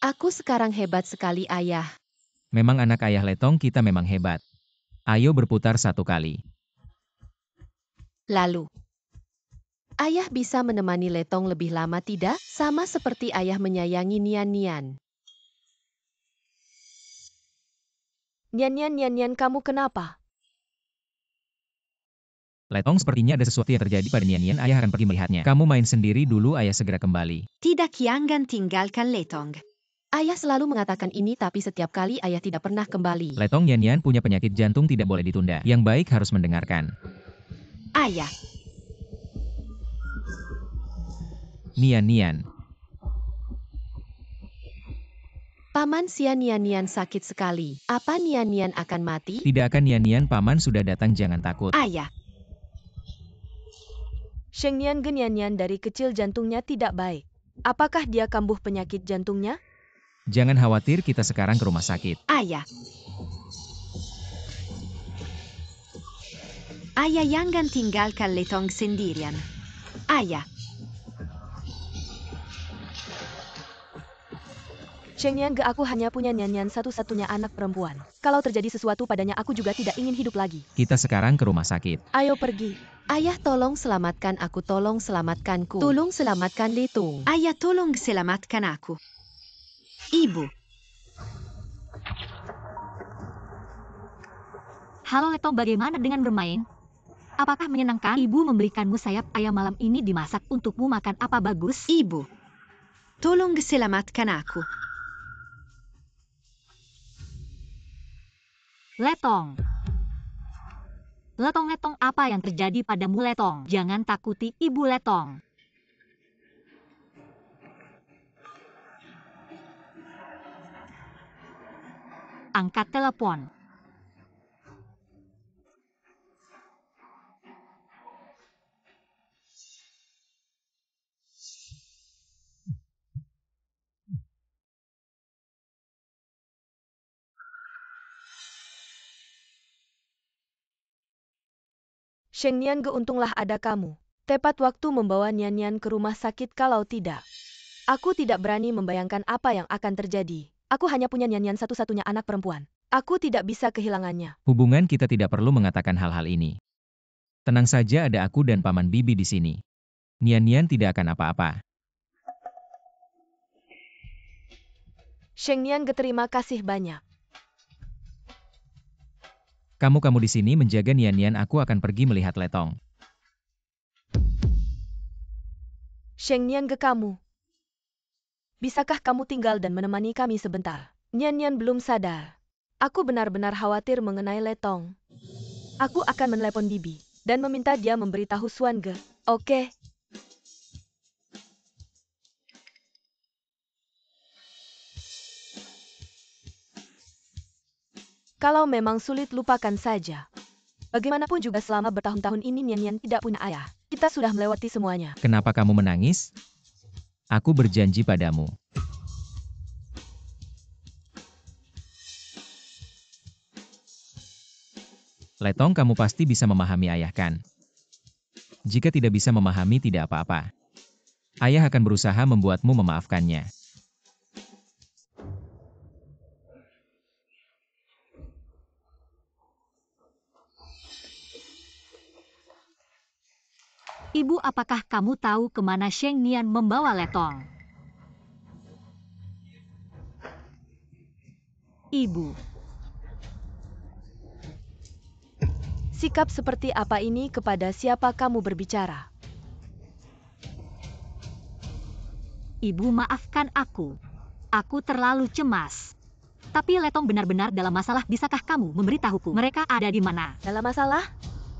Aku sekarang hebat sekali, Ayah. Memang anak ayah Letong kita memang hebat. Ayo berputar 1 kali. Lalu, Ayah bisa menemani Letong lebih lama tidak? Sama seperti Ayah menyayangi Nian-Nian. Nian, kamu kenapa? Letong sepertinya ada sesuatu yang terjadi pada Nian-Nian, ayah akan pergi melihatnya. Kamu main sendiri dulu, ayah segera kembali. Tidak jangan tinggalkan Letong. Ayah selalu mengatakan ini tapi setiap kali Ayah tidak pernah kembali. Letong Nian-Nian punya penyakit jantung tidak boleh ditunda. Yang baik harus mendengarkan. Ayah, Nian-Nian. Paman Sia Nian-Nian sakit sekali. Apa Nian-Nian akan mati? Tidak akan Nian-Nian, paman sudah datang, jangan takut. ayah, Sheng Nian Nian dari kecil jantungnya tidak baik. Apakah dia kambuh penyakit jantungnya? Jangan khawatir, kita sekarang ke rumah sakit. ayah. Ayah jangan tinggalkan Letong sendirian. Ayah, Sheng Nian aku hanya punya Nian satu-satunya anak perempuan. Kalau terjadi sesuatu padanya aku juga tidak ingin hidup lagi. Kita sekarang ke rumah sakit. Ayo pergi. Ayah tolong selamatkan aku, tolong selamatkanku. Tolong selamatkan Letong. ayah tolong selamatkan aku. Ibu. Halo Letong, bagaimana dengan bermain? Apakah menyenangkan? Ibu memberikanmu sayap ayam malam ini dimasak untukmu makan, apa bagus? Ibu. Tolong selamatkan aku. Letong. Letong, apa yang terjadi padamu Letong? Jangan takuti Ibu Letong. Angkat telepon. Sheng Nian untunglah ada kamu. Tepat waktu membawa Nian ke rumah sakit, kalau tidak. Aku tidak berani membayangkan apa yang akan terjadi. Aku hanya punya Nian satu-satunya anak perempuan. Aku tidak bisa kehilangannya. Hubungan kita tidak perlu mengatakan hal-hal ini. Tenang saja, ada aku dan Paman Bibi di sini. Nian-Nian tidak akan apa-apa. Sheng Nian terima kasih banyak. Kamu di sini menjaga Nian-Nian, aku akan pergi melihat Letong. Sheng Nian kamu. Bisakah kamu tinggal dan menemani kami sebentar? Nian belum sadar. Aku benar-benar khawatir mengenai Letong. Aku akan menelepon Bibi dan meminta dia memberitahu Suan Ge. Oke. Kalau memang sulit, lupakan saja. Bagaimanapun juga selama bertahun-tahun ini Nian tidak punya ayah. Kita sudah melewati semuanya. Kenapa kamu menangis? Aku berjanji padamu. Letong, kamu pasti bisa memahami ayah kan? Jika tidak bisa memahami, tidak apa-apa. Ayah akan berusaha membuatmu memaafkannya. Ibu, apakah kamu tahu kemana Sheng Nian membawa Letong? Ibu. Sikap seperti apa ini? Kepada siapa kamu berbicara? Ibu, maafkan aku. Aku terlalu cemas. Tapi Letong benar-benar dalam masalah. Bisakah kamu memberitahuku mereka ada di mana? Dalam masalah?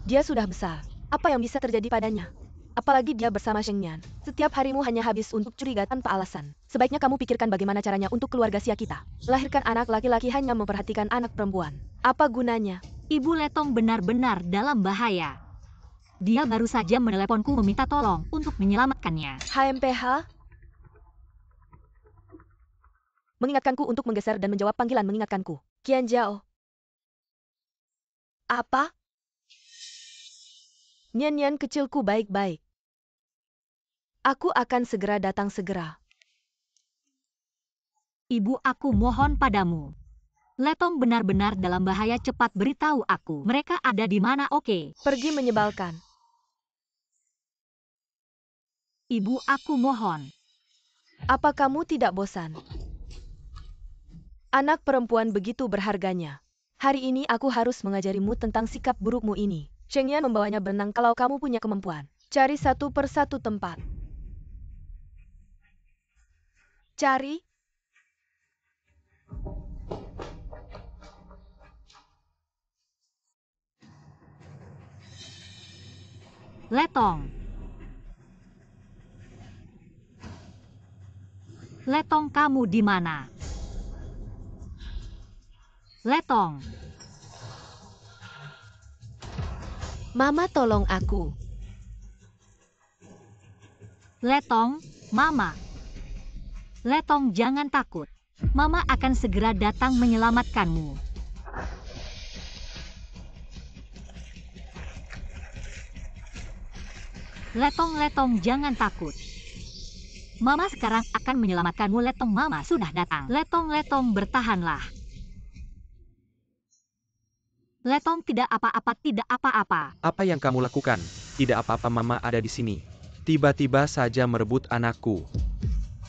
Dia sudah besar. Apa yang bisa terjadi padanya? Apalagi dia bersama Sheng Nian. Setiap harimu hanya habis untuk curiga tanpa alasan. Sebaiknya kamu pikirkan bagaimana caranya untuk keluarga Sia kita. Melahirkan anak laki-laki hanya memperhatikan anak perempuan. Apa gunanya? Ibu, Letong benar-benar dalam bahaya. Dia baru saja meneleponku meminta tolong untuk menyelamatkannya. HMPH? Mengingatkanku untuk menggeser dan menjawab panggilan mengingatkanku. Qian Jiao. Apa? Nian kecilku baik-baik. Aku akan segera datang segera. Ibu, aku mohon padamu. Letong benar-benar dalam bahaya, cepat beritahu aku. Mereka ada di mana, oke? Pergi menyebalkan. Ibu, aku mohon. Apa kamu tidak bosan? Anak perempuan begitu berharganya. Hari ini aku harus mengajarimu tentang sikap burukmu ini. Sheng Yan membawanya berenang kalau kamu punya kemampuan. Cari satu persatu tempat. Cari. Letong. Letong, kamu di mana? Letong. Mama, tolong aku. Letong, Mama. Letong, jangan takut. Mama akan segera datang menyelamatkanmu. Letong, jangan takut. Mama sekarang akan menyelamatkanmu. Letong, Mama sudah datang. Letong, bertahanlah. Letong, tidak apa-apa, tidak apa-apa. Apa yang kamu lakukan? Tidak apa-apa, Mama ada di sini. Tiba-tiba saja merebut anakku.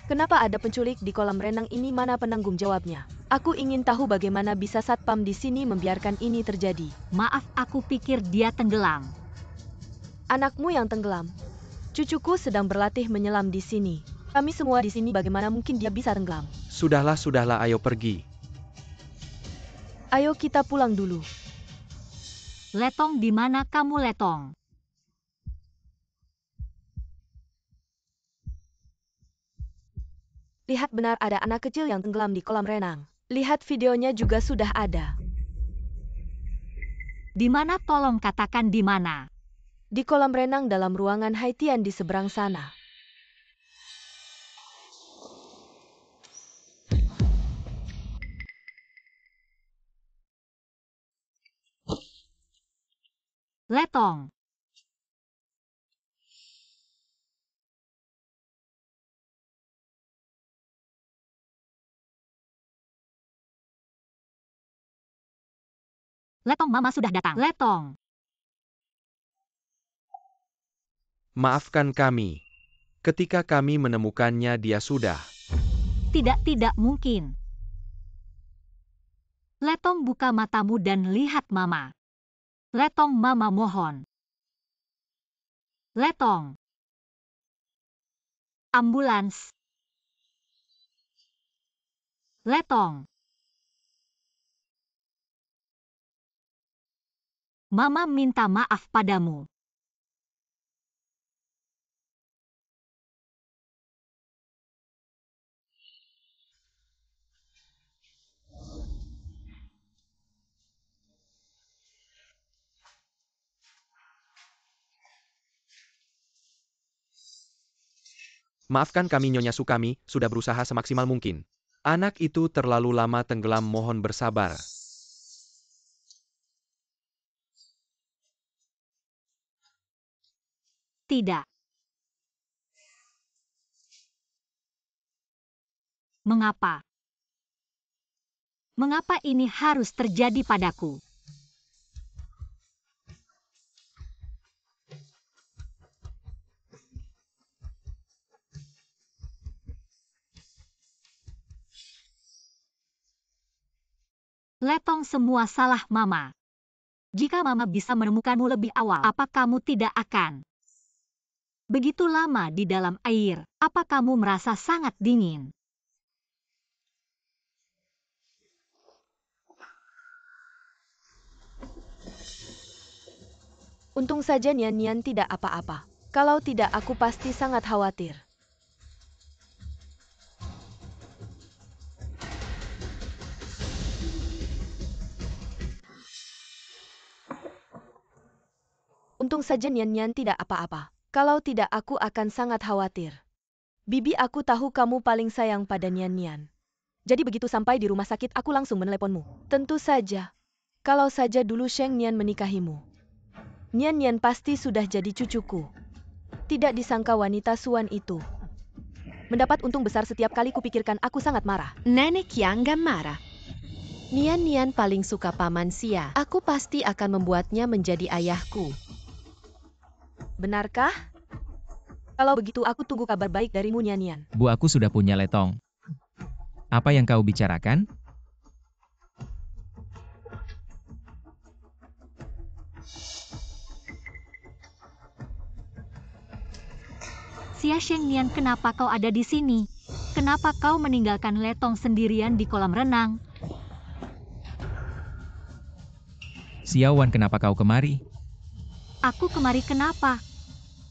Kenapa ada penculik di kolam renang ini? Mana penanggung jawabnya? Aku ingin tahu bagaimana bisa satpam di sini membiarkan ini terjadi. Maaf, aku pikir dia tenggelam. Anakmu yang tenggelam. Cucuku sedang berlatih menyelam di sini. Kami semua di sini, bagaimana mungkin dia bisa tenggelam? Sudahlah, ayo pergi. Ayo kita pulang dulu. Letong, di mana kamu, Letong? Lihat, benar ada anak kecil yang tenggelam di kolam renang. Lihat videonya juga sudah ada. Di mana? Tolong katakan di mana. Di kolam renang dalam ruangan Haitian di seberang sana. Letong. Letong, Mama sudah datang. Letong. Maafkan kami. Ketika kami menemukannya dia sudah. Tidak mungkin. Letong, buka matamu dan lihat Mama. Letong, Mama mohon. Letong. Ambulans. Letong. Mama minta maaf padamu. Maafkan kami, Nyonya Sukami, sudah berusaha semaksimal mungkin. Anak itu terlalu lama tenggelam, mohon bersabar. Tidak. Mengapa? Mengapa ini harus terjadi padaku? Letong, semua salah Mama. Jika Mama bisa menemukanmu lebih awal, apa kamu tidak akan begitu lama di dalam air? Apa kamu merasa sangat dingin? Untung saja Nian tidak apa-apa. Kalau tidak, aku pasti sangat khawatir. Untung saja Nian tidak apa-apa. Kalau tidak, aku akan sangat khawatir. Bibi, aku tahu kamu paling sayang pada Nian. Jadi begitu sampai di rumah sakit, aku langsung meneleponmu. Tentu saja. Kalau saja dulu Sheng Nian menikahimu. Nian pasti sudah jadi cucuku. Tidak disangka wanita Suan itu Mendapat untung besar setiap kali kupikirkan aku sangat marah. Nenek yang gak marah. Nian paling suka Paman Xia. Aku pasti akan membuatnya menjadi ayahku. Benarkah? Kalau begitu aku tunggu kabar baik darimu Nian. Bu, aku sudah punya letong. Apa yang kau bicarakan? Xia Shengnian, kenapa kau ada di sini? Kenapa kau meninggalkan Letong sendirian di kolam renang? Xiao Wan, kenapa kau kemari? Aku kemari kenapa?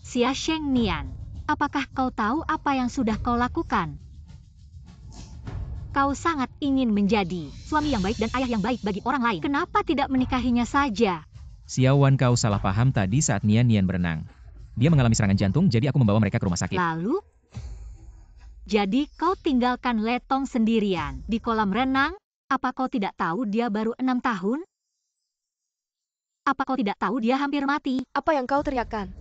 Xia Shengnian, apakah kau tahu apa yang sudah kau lakukan? Kau sangat ingin menjadi suami yang baik dan ayah yang baik bagi orang lain. Kenapa tidak menikahinya saja? Xiao Wan, kau salah paham tadi saat Nian berenang. Dia mengalami serangan jantung, jadi aku membawa mereka ke rumah sakit. Lalu? Jadi kau tinggalkan Letong sendirian di kolam renang? Apa kau tidak tahu dia baru 6 tahun? Apa kau tidak tahu dia hampir mati? Apa yang kau teriakkan?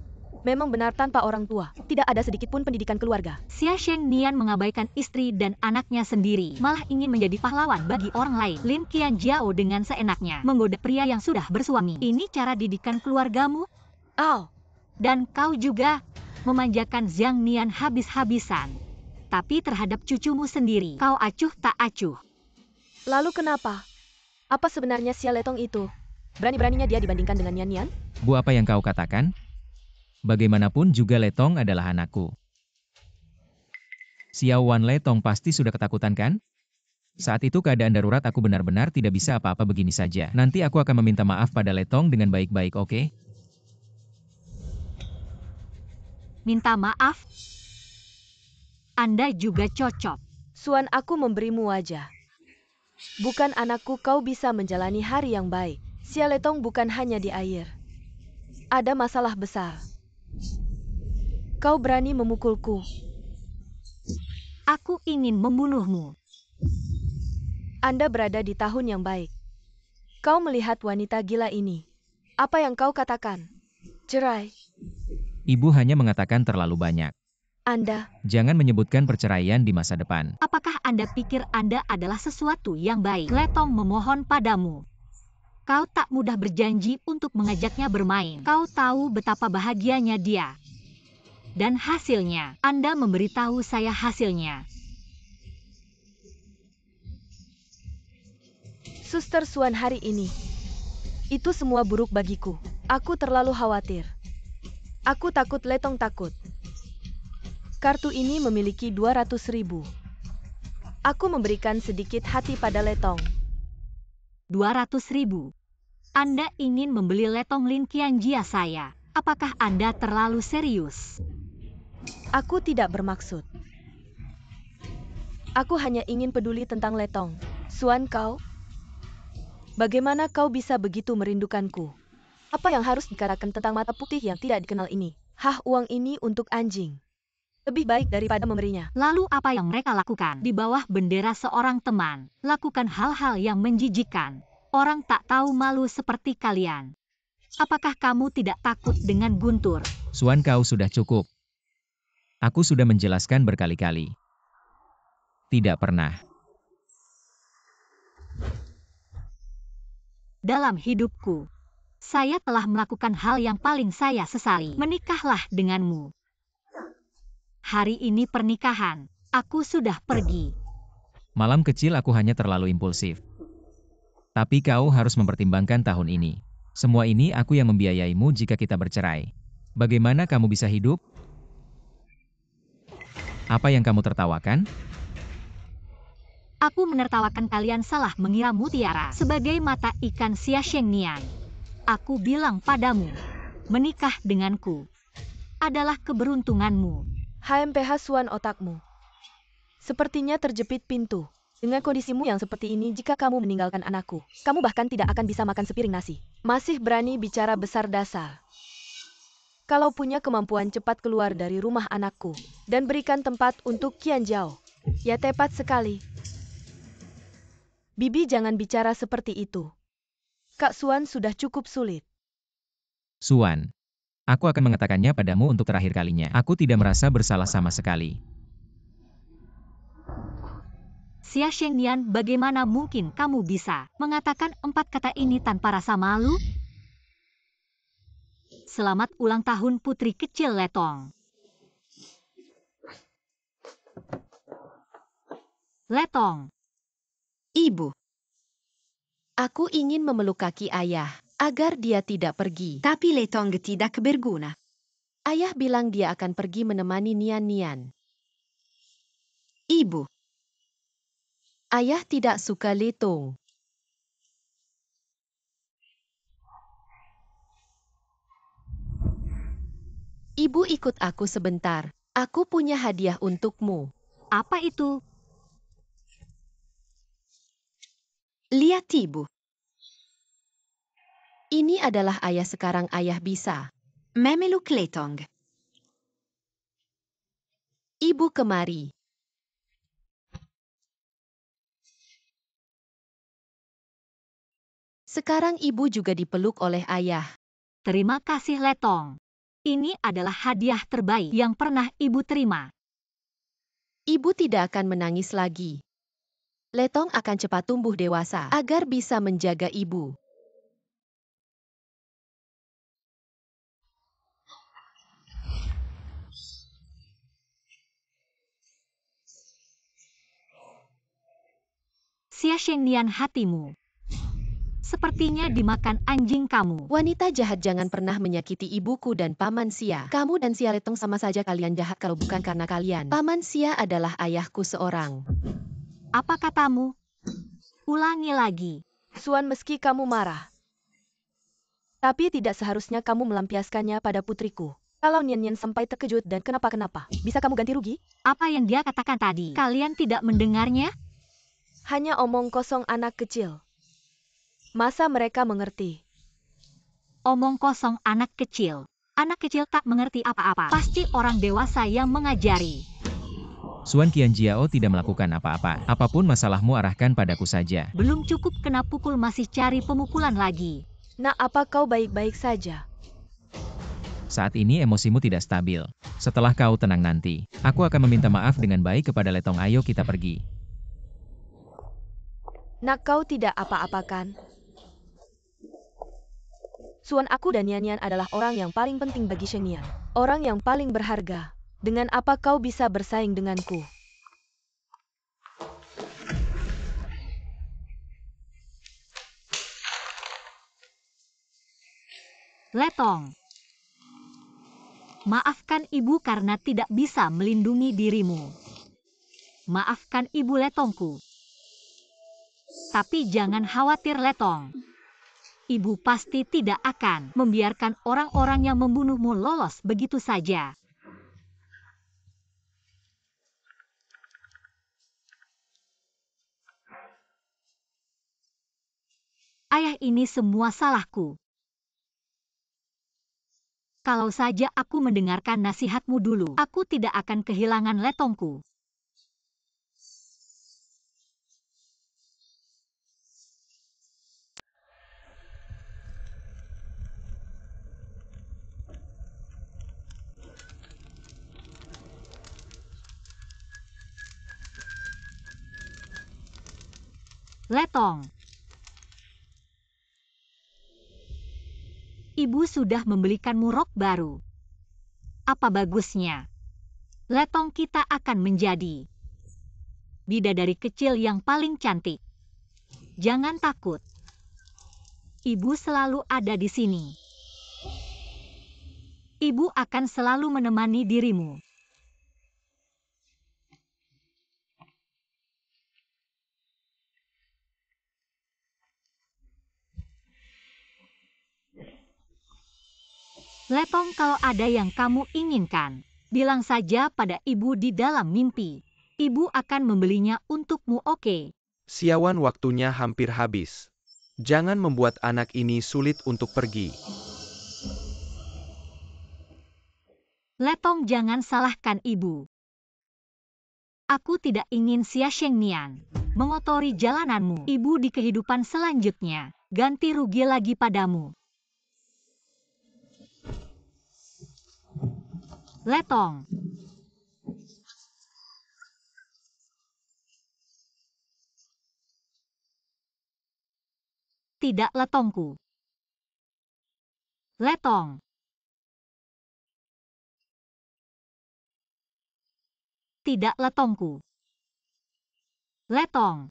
Memang benar, tanpa orang tua, tidak ada sedikit pun pendidikan keluarga. Xia Shengnian mengabaikan istri dan anaknya sendiri, malah ingin menjadi pahlawan bagi orang lain. Lin Qianjiao dengan seenaknya menggoda pria yang sudah bersuami. Ini cara didikan keluargamu? Au! Dan kau juga memanjakan Zhang Nian habis-habisan. Tapi terhadap cucumu sendiri, kau acuh tak acuh. Lalu kenapa? Apa sebenarnya Xia Letong itu? Berani-beraninya dia dibandingkan dengan Nian? Bu, apa yang kau katakan? Bagaimanapun juga Letong adalah anakku. Xiao Wan, Letong pasti sudah ketakutan kan? Saat itu keadaan darurat, aku benar-benar tidak bisa apa-apa begini saja. Nanti aku akan meminta maaf pada Letong dengan baik-baik, oke? Minta maaf? Anda juga cocok. Suan, aku memberimu wajah. Bukan anakku, kau bisa menjalani hari yang baik. Xia Letong bukan hanya di air. Ada masalah besar. Kau berani memukulku. Aku ingin membunuhmu. Anda berada di tahun yang baik. Kau melihat wanita gila ini. Apa yang kau katakan? Cerai. Ibu hanya mengatakan terlalu banyak. Anda, Jangan menyebutkan perceraian di masa depan. Apakah Anda pikir Anda adalah sesuatu yang baik? Letong memohon padamu. Kau tak mudah berjanji untuk mengajaknya bermain. Kau tahu betapa bahagianya dia. Dan hasilnya, Anda memberitahu saya hasilnya. Suster Suan, hari ini. Itu semua buruk bagiku. Aku terlalu khawatir. Aku takut Letong takut. Kartu ini memiliki 200.000. Aku memberikan sedikit hati pada Letong. 200.000. Anda ingin membeli Letong Lin Qianjia saya. Apakah Anda terlalu serius? Aku tidak bermaksud. Aku hanya ingin peduli tentang Letong. Suan, kau? Bagaimana kau bisa begitu merindukanku? Apa yang harus dikatakan tentang mata putih yang tidak dikenal ini? Uang ini untuk anjing. Lebih baik daripada memberinya. Lalu apa yang mereka lakukan? Di bawah bendera seorang teman, lakukan hal-hal yang menjijikan. Orang tak tahu malu seperti kalian. Apakah kamu tidak takut dengan guntur? Suan, kau sudah cukup. Aku sudah menjelaskan berkali-kali. Tidak pernah. Dalam hidupku, saya telah melakukan hal yang paling saya sesali. Menikahlah denganmu. Hari ini pernikahan. Aku sudah pergi. Malam kecil aku hanya terlalu impulsif. Tapi kau harus mempertimbangkan tahun ini. Semua ini aku yang membiayaimu jika kita bercerai. Bagaimana kamu bisa hidup? Apa yang kamu tertawakan? Aku menertawakan kalian salah mengira mutiara sebagai mata ikan Xia Shengnian. Aku bilang padamu, menikah denganku adalah keberuntunganmu. HMPH Suan, otakmu. Sepertinya terjepit pintu. Dengan kondisimu yang seperti ini, jika kamu meninggalkan anakku, kamu bahkan tidak akan bisa makan sepiring nasi. Masih berani bicara besar dasar. Kalau punya kemampuan cepat keluar dari rumah anakku, dan berikan tempat untuk Qianjiao. Ya tepat sekali. Bibi, jangan bicara seperti itu. Kak Suan sudah cukup sulit. Suan, aku akan mengatakannya padamu untuk terakhir kalinya. Aku tidak merasa bersalah sama sekali. Xia Shengnian, bagaimana mungkin kamu bisa mengatakan 4 kata ini tanpa rasa malu? Selamat ulang tahun putri kecil Letong. Letong. Ibu, Aku ingin memeluk kaki ayah, agar dia tidak pergi. tapi Letong tidak berguna. Ayah bilang dia akan pergi menemani Nian-Nian. Ibu, Ayah tidak suka Letong. Ibu ikut aku sebentar. Aku punya hadiah untukmu. Apa itu? lihat ibu. Ini adalah ayah sekarang ayah bisa. Memeluk Letong. Ibu kemari. Sekarang ibu juga dipeluk oleh ayah. Terima kasih Letong. Ini adalah hadiah terbaik yang pernah ibu terima. Ibu tidak akan menangis lagi. Letong akan cepat tumbuh dewasa agar bisa menjaga ibu. Xia Shengnian, hatimu sepertinya dimakan anjing kamu. Wanita jahat, jangan pernah menyakiti ibuku dan Paman Xia. Kamu dan Xia Letong sama saja, kalian jahat kalau bukan karena kalian. Paman Xia adalah ayahku seorang. Apa katamu? Ulangi lagi. Suan, meski kamu marah, tapi tidak seharusnya kamu melampiaskannya pada putriku. Kalau Nian-Nian sampai terkejut dan kenapa-kenapa, bisa kamu ganti rugi? Apa yang dia katakan tadi? Kalian tidak mendengarnya? Hanya omong kosong anak kecil. Masa mereka mengerti? Omong kosong anak kecil. Anak kecil tak mengerti apa-apa. Pasti orang dewasa yang mengajari. Suan Qianjiao tidak melakukan apa-apa. Apapun masalahmu arahkan padaku saja. Belum cukup kena pukul masih cari pemukulan lagi. Nak, apa kau baik-baik saja? Saat ini emosimu tidak stabil. Setelah kau tenang nanti, aku akan meminta maaf dengan baik kepada Letong. Ayo kita pergi. Nak, kau tidak apa-apakan? Suan, aku dan Nian-Nian adalah orang yang paling penting bagi Shengnian. Orang yang paling berharga. Dengan apa kau bisa bersaing denganku? Letong. Maafkan ibu karena tidak bisa melindungi dirimu. Maafkan ibu Letongku. Tapi jangan khawatir Letong. Ibu pasti tidak akan membiarkan orang-orang yang membunuhmu lolos begitu saja. Ayah, ini semua salahku. Kalau saja aku mendengarkan nasihatmu dulu, aku tidak akan kehilangan Letongku. Letong. Ibu sudah membelikanmu rok baru. Apa bagusnya? Letong kita akan menjadi bidadari kecil yang paling cantik. Jangan takut. Ibu selalu ada di sini. Ibu akan selalu menemani dirimu. Letong, kalau ada yang kamu inginkan, bilang saja pada ibu di dalam mimpi. Ibu akan membelinya untukmu, oke? Siawan, waktunya hampir habis. Jangan membuat anak ini sulit untuk pergi. Letong, jangan salahkan ibu. Aku tidak ingin Xia Shengnian mengotori jalananmu. Ibu di kehidupan selanjutnya ganti rugi lagi padamu. Letong. tidak letongku. Letong. Tidak letongku. Letong.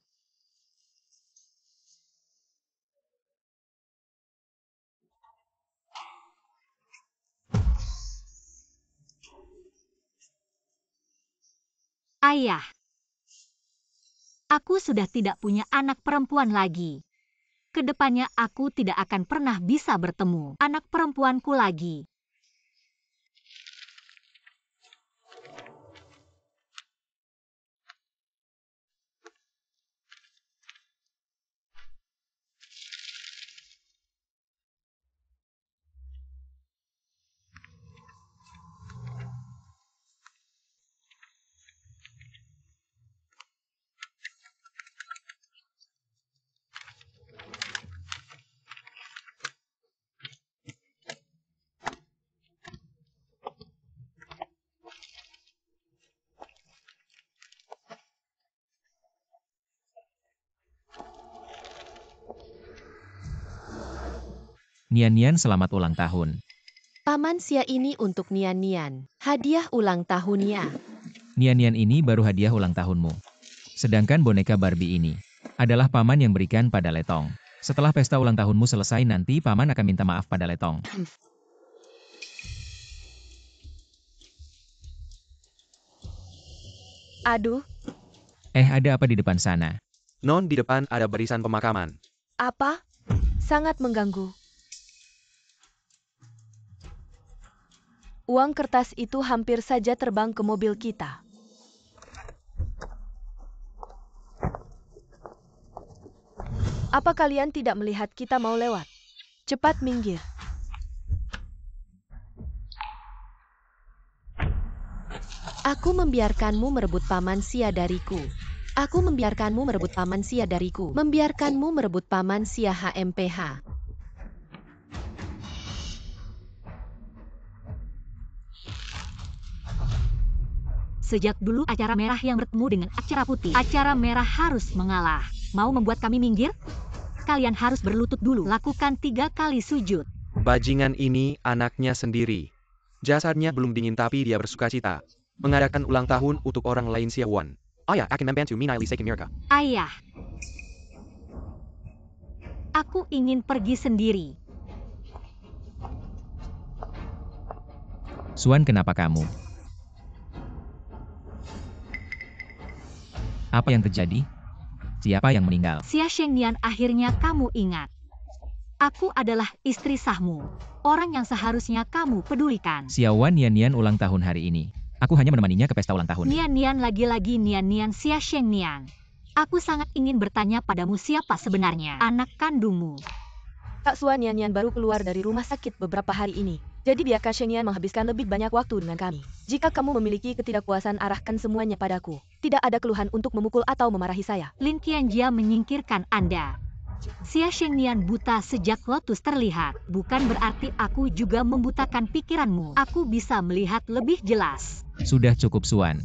Ayah. Aku sudah tidak punya anak perempuan lagi. Kedepannya aku tidak akan pernah bisa bertemu anak perempuanku lagi. Nian-Nian selamat ulang tahun. Paman Sia ini untuk Nian-Nian. Hadiah ulang tahunnya. Nian-Nian ini baru hadiah ulang tahunmu. Sedangkan boneka Barbie ini adalah paman yang berikan pada Letong. Setelah pesta ulang tahunmu selesai nanti paman akan minta maaf pada Letong. Aduh, Ada apa di depan sana? Non, di depan ada barisan pemakaman. apa? Sangat mengganggu. Uang kertas itu hampir saja terbang ke mobil kita. Apa kalian tidak melihat kita mau lewat? Cepat minggir. Aku membiarkanmu merebut Paman Sia dariku. Aku membiarkanmu merebut Paman Sia dariku. Membiarkanmu merebut Paman Sia HMPH. Sejak dulu acara merah yang bertemu dengan acara putih. Acara merah harus mengalah. Mau membuat kami minggir? Kalian harus berlutut dulu. Lakukan 3 kali sujud. Bajingan ini anaknya sendiri. Jasadnya belum dingin tapi dia bersukacita mengadakan ulang tahun untuk orang lain. Siawan. Ayah akan membantu Minai Lisek Mirka. Ayah. Aku ingin pergi sendiri. Suan, kenapa kamu? Apa yang terjadi? Siapa yang meninggal? Xia Shengnian, akhirnya kamu ingat. Aku adalah istri sahmu. Orang yang seharusnya kamu pedulikan. Xiaowan Nian-Nian ulang tahun hari ini. Aku hanya menemaninya ke pesta ulang tahun. Nian-Nian, lagi-lagi Nian-Nian, Xia Shengnian. Aku sangat ingin bertanya padamu siapa sebenarnya anak kandungmu. Kak Suan Nian-Nian baru keluar dari rumah sakit beberapa hari ini. Jadi biarkan Shengnian menghabiskan lebih banyak waktu dengan kami. Jika kamu memiliki ketidakpuasan, arahkan semuanya padaku. Tidak ada keluhan untuk memukul atau memarahi saya. Lin Qianjia menyingkirkan Anda. Xia Shengnian buta sejak lotus terlihat. Bukan berarti aku juga membutakan pikiranmu. Aku bisa melihat lebih jelas. Sudah cukup, Suan.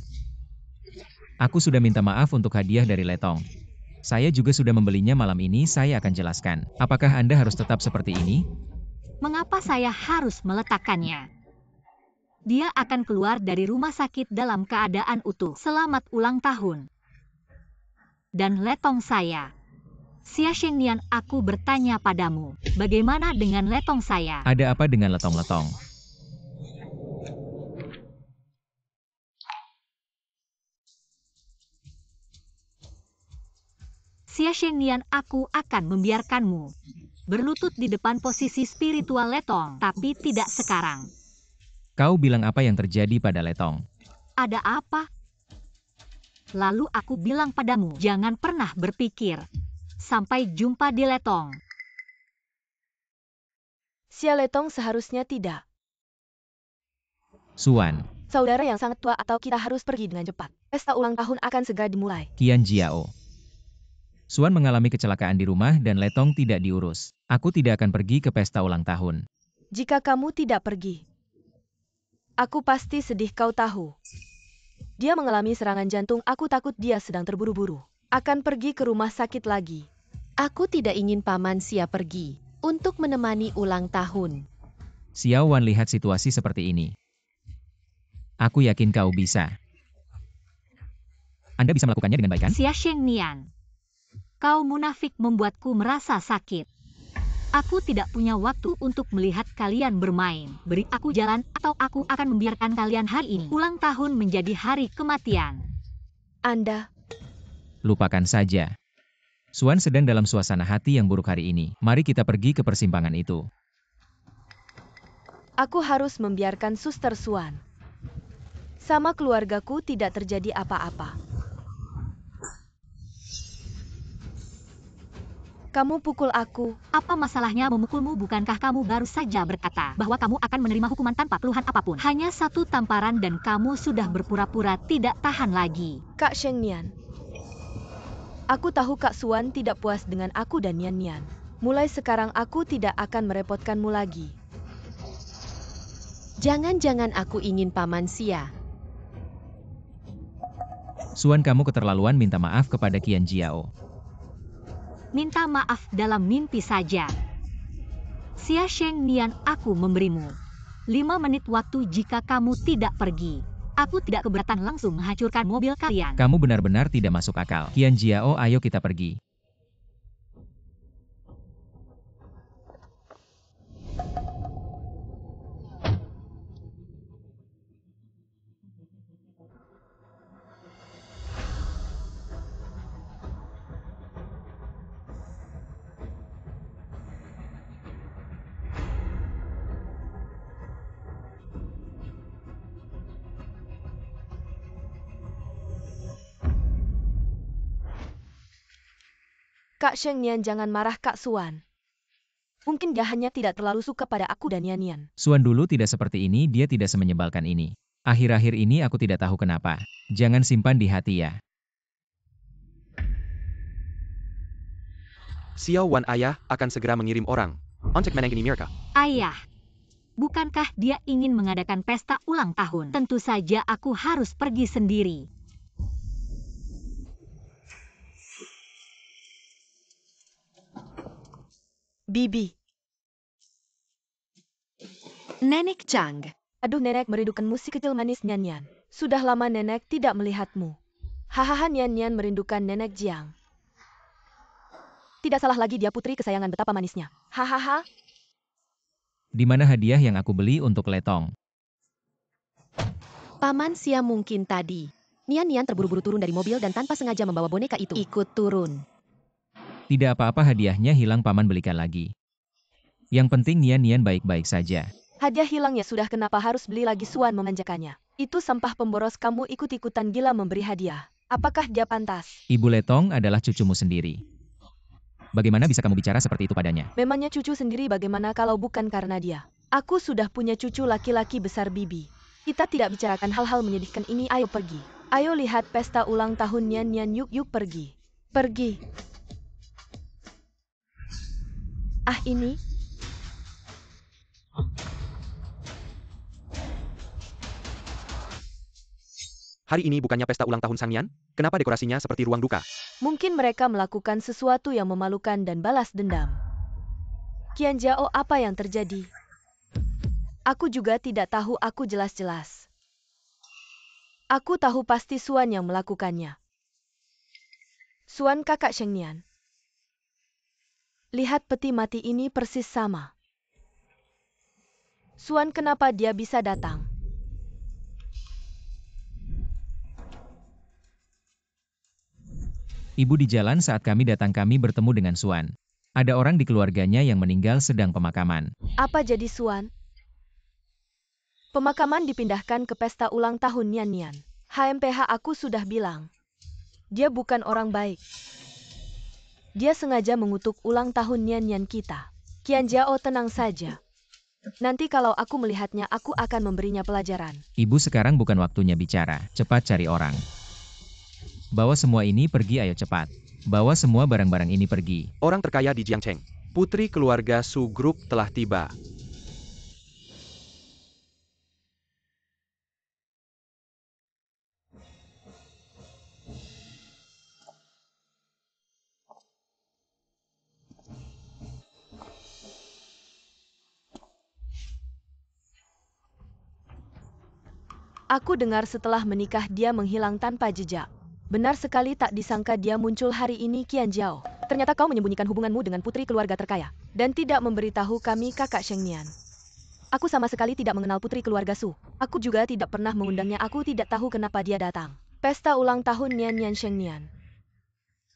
Aku sudah minta maaf untuk hadiah dari Letong. Saya juga sudah membelinya malam ini, saya akan jelaskan. Apakah Anda harus tetap seperti ini? Mengapa saya harus meletakkannya? Dia akan keluar dari rumah sakit dalam keadaan utuh. Selamat ulang tahun. Dan Letong saya. Xia Shengnian, aku bertanya padamu, bagaimana dengan Letong saya? Ada apa dengan Letong-Letong? Xia Shengnian, aku akan membiarkanmu berlutut di depan posisi spiritual Letong, tapi tidak sekarang. Kau bilang apa yang terjadi pada Letong? Ada apa? Lalu aku bilang padamu, jangan pernah berpikir. Sampai jumpa di Letong. Xia Letong seharusnya tidak. Suan, Saudara yang sangat tua, atau kita harus pergi dengan cepat. Pesta ulang tahun akan segera dimulai. Qian Jiao. Suan mengalami kecelakaan di rumah dan Letong tidak diurus. Aku tidak akan pergi ke pesta ulang tahun. Jika kamu tidak pergi, aku pasti sedih, kau tahu. Dia mengalami serangan jantung, aku takut dia sedang terburu-buru. Akan pergi ke rumah sakit lagi. Aku tidak ingin Paman Xia pergi untuk menemani ulang tahun. Xiao Wan lihat situasi seperti ini. Aku yakin kau bisa. Anda bisa melakukannya dengan baik kan? Xia Shengnian. Kau munafik membuatku merasa sakit. Aku tidak punya waktu untuk melihat kalian bermain. Beri aku jalan atau aku akan membiarkan kalian hari ini. Ulang tahun menjadi hari kematian. Anda, Lupakan saja. Xuan sedang dalam suasana hati yang buruk hari ini. Mari kita pergi ke persimpangan itu. aku harus membiarkan Suster Xuan. Sama keluargaku tidak terjadi apa-apa. Kamu pukul aku. Apa masalahnya memukulmu? Bukankah kamu baru saja berkata bahwa kamu akan menerima hukuman tanpa keluhan apapun? Hanya satu tamparan dan kamu sudah berpura-pura tidak tahan lagi. Kak Shengnian. Aku tahu Kak Xuan tidak puas dengan aku dan Nian Nian. Mulai sekarang aku tidak akan merepotkanmu lagi. Jangan-jangan aku ingin Paman Xia. Xuan, kamu keterlaluan, minta maaf kepada Qian Jiao. Minta maaf dalam mimpi saja. Xia Shengnian, aku memberimu 5 menit waktu jika kamu tidak pergi. Aku tidak keberatan langsung menghancurkan mobil kalian. Kamu benar-benar tidak masuk akal. Qian Jiao, ayo kita pergi. Kak Shengnian, jangan marah Kak Xuan. Mungkin dia hanya tidak terlalu suka pada aku dan Nian Nian. Xuan dulu tidak seperti ini, dia tidak semenyebalkan ini. Akhir-akhir ini aku tidak tahu kenapa. Jangan simpan di hati ya. Xiao Wan ayah akan segera mengirim orang. Untuk menangani mereka. Ayah, bukankah dia ingin mengadakan pesta ulang tahun? Tentu saja aku harus pergi sendiri. Bibi. Nenek Chang. Aduh, nenek merindukanmu si kecil manis Nian Nian. Sudah lama nenek tidak melihatmu. Hahaha, Nian Nian merindukan nenek Jiang. Tidak salah lagi, dia putri kesayangan, betapa manisnya. Hahaha. Di mana hadiah yang aku beli untuk Letong? Paman Xia mungkin tadi. Nian Nian terburu-buru turun dari mobil dan tanpa sengaja membawa boneka itu. Ikut turun. Tidak apa-apa, hadiahnya hilang, paman belikan lagi. Yang penting Nian baik-baik saja. Hadiah hilang ya sudah, kenapa harus beli lagi? Xuan memanjakannya. Itu sampah pemboros, kamu ikut-ikutan gila memberi hadiah. Apakah dia pantas? Ibu Letong adalah cucumu sendiri. Bagaimana bisa kamu bicara seperti itu padanya? Memangnya cucu sendiri, bagaimana kalau bukan karena dia? Aku sudah punya cucu laki-laki besar, Bibi. Kita tidak bicarakan hal-hal menyedihkan ini, ayo pergi. Ayo lihat pesta ulang tahun Nian Nian, yuk pergi. Pergi. Ah, ini? Hari ini bukannya pesta ulang tahun Sang Nian? Kenapa dekorasinya seperti ruang duka? Mungkin mereka melakukan sesuatu yang memalukan dan balas dendam. Qian Jiao, apa yang terjadi? Aku juga tidak tahu, aku jelas-jelas. Aku tahu pasti Xuan yang melakukannya. Xuan, kakak Shengnian. Lihat peti mati ini persis sama. Xuan, kenapa dia bisa datang? Ibu di jalan saat kami datang, kami bertemu dengan Xuan. Ada orang di keluarganya yang meninggal sedang pemakaman. Apa jadi Xuan? Pemakaman dipindahkan ke pesta ulang tahun Nian Nian. HMPH, aku sudah bilang. Dia bukan orang baik. Dia sengaja mengutuk ulang tahun Nian Nian kita. Qian Jiao, tenang saja. Nanti kalau aku melihatnya, aku akan memberinya pelajaran. Ibu, sekarang bukan waktunya bicara. Cepat cari orang. Bawa semua ini pergi, ayo cepat. Bawa semua barang-barang ini pergi. Orang terkaya di Jiangcheng. Putri keluarga Su Group telah tiba. Aku dengar setelah menikah dia menghilang tanpa jejak. Benar sekali, tak disangka dia muncul hari ini, Qian Jiao. Ternyata kau menyembunyikan hubunganmu dengan putri keluarga terkaya. Dan tidak memberitahu kami, kakak Sheng Nian. Aku sama sekali tidak mengenal putri keluarga Su. Aku juga tidak pernah mengundangnya, aku tidak tahu kenapa dia datang. Pesta ulang tahun Nian Nian Sheng Nian.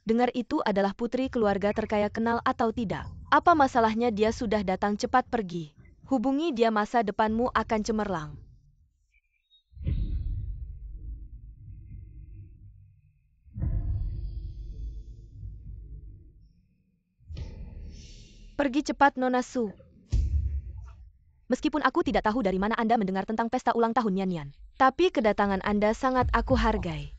Dengar itu adalah putri keluarga terkaya, kenal atau tidak. Apa masalahnya dia sudah datang, cepat pergi. Hubungi dia, masa depanmu akan cemerlang. Pergi cepat, Nona Su. Meskipun aku tidak tahu dari mana Anda mendengar tentang pesta ulang tahun Nian Nian, tapi kedatangan Anda sangat aku hargai.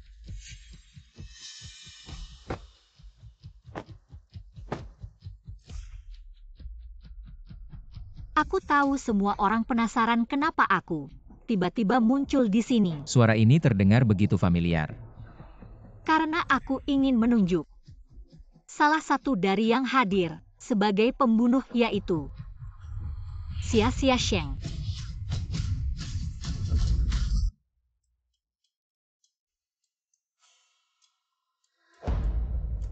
Aku tahu semua orang penasaran kenapa aku tiba-tiba muncul di sini. Suara ini terdengar begitu familiar. Karena aku ingin menunjuk salah satu dari yang hadir sebagai pembunuh, yaitu Xia Xiaosheng.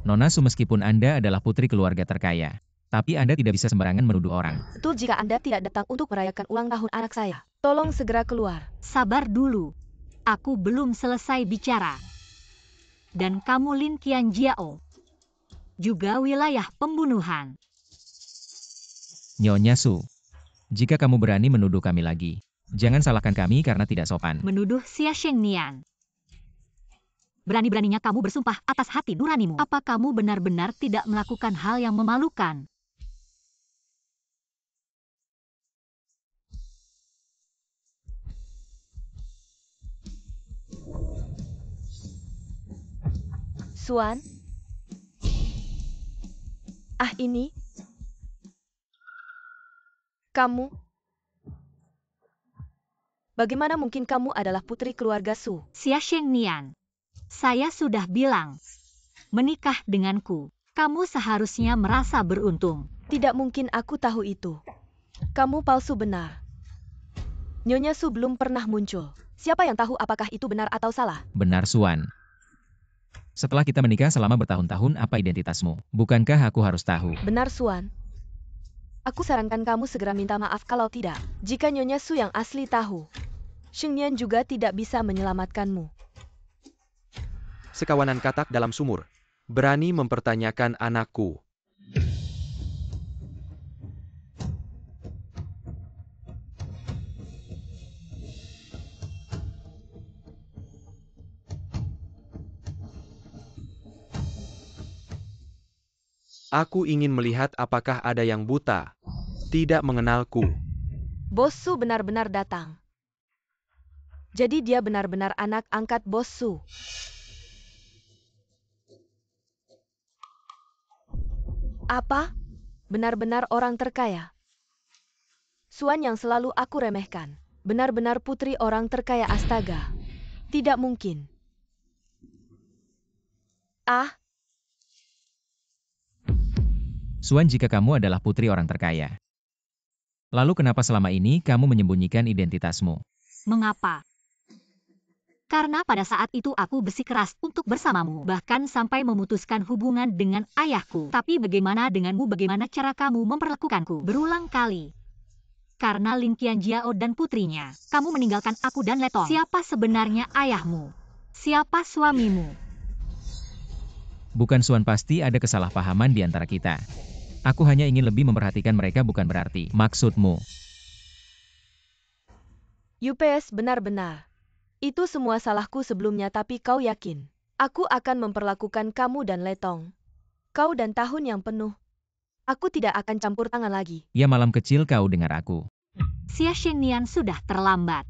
Nona Su, meskipun Anda adalah putri keluarga terkaya, tapi Anda tidak bisa sembarangan menuduh orang. Betul, jika Anda tidak datang untuk merayakan ulang tahun anak saya, tolong segera keluar. Sabar dulu, aku belum selesai bicara. Dan kamu Lin Qian Jiao, juga wilayah pembunuhan. Nyonya Su, jika kamu berani menuduh kami lagi, jangan salahkan kami karena tidak sopan. Menuduh Xia Sheng Nian. Berani-beraninya kamu bersumpah atas hati nuranimu. Apa kamu benar-benar tidak melakukan hal yang memalukan? Suan? Ini? Kamu? Bagaimana mungkin kamu adalah putri keluarga Su? Xia Sheng Nian, saya sudah bilang, menikah denganku, kamu seharusnya merasa beruntung. Tidak mungkin, aku tahu itu. Kamu palsu benar. Nyonya Su belum pernah muncul. Siapa yang tahu apakah itu benar atau salah? Benar, Suan. Setelah kita menikah selama bertahun-tahun, apa identitasmu? Bukankah aku harus tahu? Benar, Suan. Aku sarankan kamu segera minta maaf, kalau tidak, jika Nyonya Su yang asli tahu, Sheng Nian juga tidak bisa menyelamatkanmu. Sekawanan katak dalam sumur. Berani mempertanyakan anakku. Aku ingin melihat apakah ada yang buta, tidak mengenalku. Bos Su benar-benar datang. Jadi dia benar-benar anak angkat Bos Su. Apa? Benar-benar orang terkaya. Suan yang selalu aku remehkan. Benar-benar putri orang terkaya, astaga. Tidak mungkin. Suan, jika kamu adalah putri orang terkaya, lalu kenapa selama ini kamu menyembunyikan identitasmu? Mengapa? Karena pada saat itu aku bersikeras untuk bersamamu, bahkan sampai memutuskan hubungan dengan ayahku. Tapi bagaimana denganmu, bagaimana cara kamu memperlakukanku? Berulang kali. Karena Lin Qian Jiao dan putrinya, kamu meninggalkan aku dan Letong. Siapa sebenarnya ayahmu? Siapa suamimu? Bukan, Suan, pasti ada kesalahpahaman di antara kita. Aku hanya ingin lebih memperhatikan mereka, bukan berarti. Maksudmu? UPS, benar-benar. Itu semua salahku sebelumnya, tapi kau yakin aku akan memperlakukan kamu dan Letong, kau dan tahun yang penuh. Aku tidak akan campur tangan lagi. Ya, malam kecil, kau dengar aku. Xia Sheng Nian, sudah terlambat.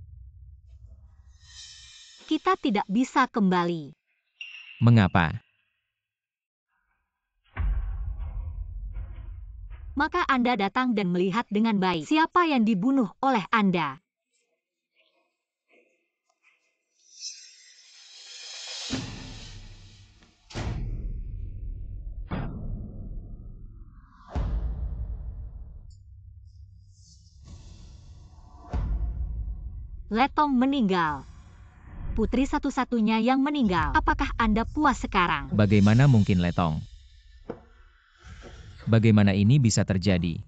Kita tidak bisa kembali. Mengapa? Maka Anda datang dan melihat dengan baik siapa yang dibunuh oleh Anda. Letong meninggal. putri satu-satunya yang meninggal. Apakah Anda puas sekarang? Bagaimana mungkin, Letong? Bagaimana ini bisa terjadi?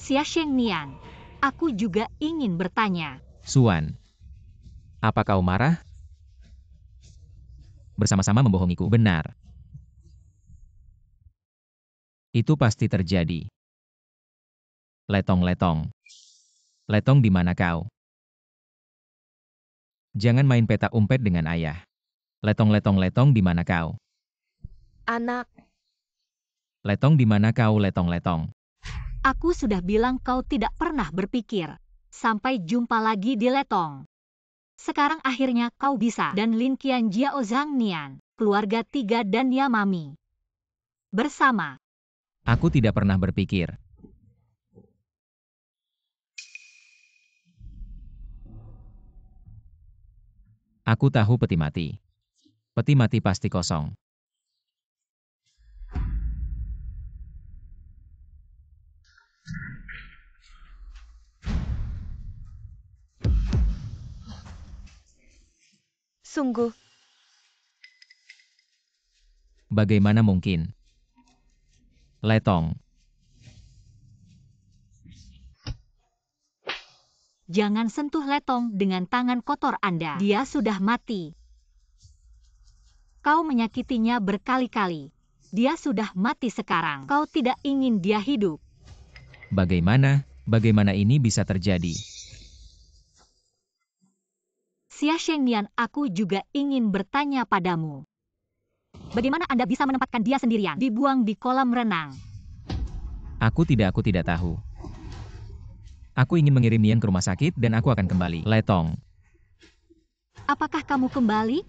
Xia Shengnian, aku juga ingin bertanya. Xuan, apa kau marah? Bersama-sama membohongiku. Benar. Itu pasti terjadi. Letong. Letong, di mana kau? Jangan main petak umpet dengan ayah. Letong, di mana kau? Anak, Letong, di mana kau, Letong? Aku sudah bilang kau tidak pernah berpikir. Sampai jumpa lagi di Letong. Sekarang akhirnya kau bisa. Dan Lin Qian Jiao Zhang Nian, keluarga 3 dan Yamami. Bersama. Aku tidak pernah berpikir. Aku tahu peti mati. Peti mati pasti kosong. sungguh, Bagaimana mungkin? Letong. Jangan sentuh Letong dengan tangan kotor Anda. Dia sudah mati. Kau menyakitinya berkali-kali. Dia sudah mati sekarang. Kau tidak ingin dia hidup. Bagaimana ini bisa terjadi? Xia Shengnian, aku juga ingin bertanya padamu. Bagaimana Anda bisa menempatkan dia sendirian, dibuang di kolam renang? Aku tidak tahu. Aku ingin mengirim Nian ke rumah sakit dan aku akan kembali. Letong. Apakah kamu kembali?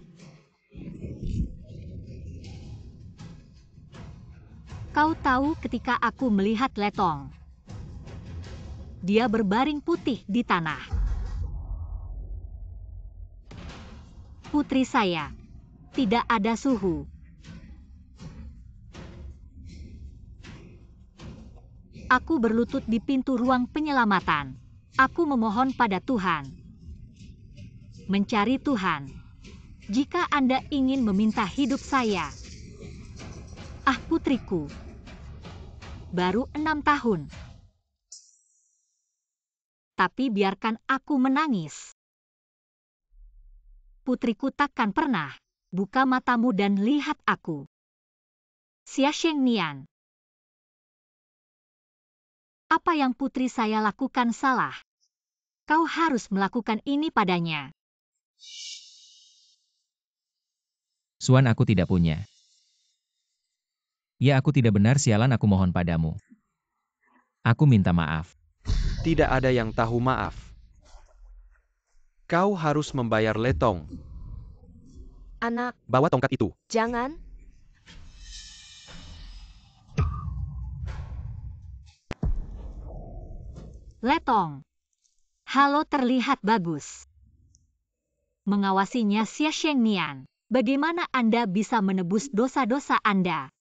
Kau tahu ketika aku melihat Letong, dia berbaring putih di tanah. Putri saya, tidak ada suhu. Aku berlutut di pintu ruang penyelamatan. Aku memohon pada Tuhan. Mencari Tuhan. Jika Anda ingin meminta hidup saya. Ah, putriku. Baru 6 tahun. Tapi biarkan aku menangis. Putriku takkan pernah. Buka matamu dan lihat aku. Xia Shengnian. Apa yang putri saya lakukan salah? Kau harus melakukan ini padanya. Xuan, aku tidak punya. Ya, aku tidak benar, sialan, aku mohon padamu. Aku minta maaf. Tidak ada yang tahu maaf. Kau harus membayar Letong. anak, Bawa tongkat itu. jangan. Letong. Halo, terlihat bagus. Mengawasinya Xia Shengnian. Bagaimana Anda bisa menebus dosa-dosa Anda?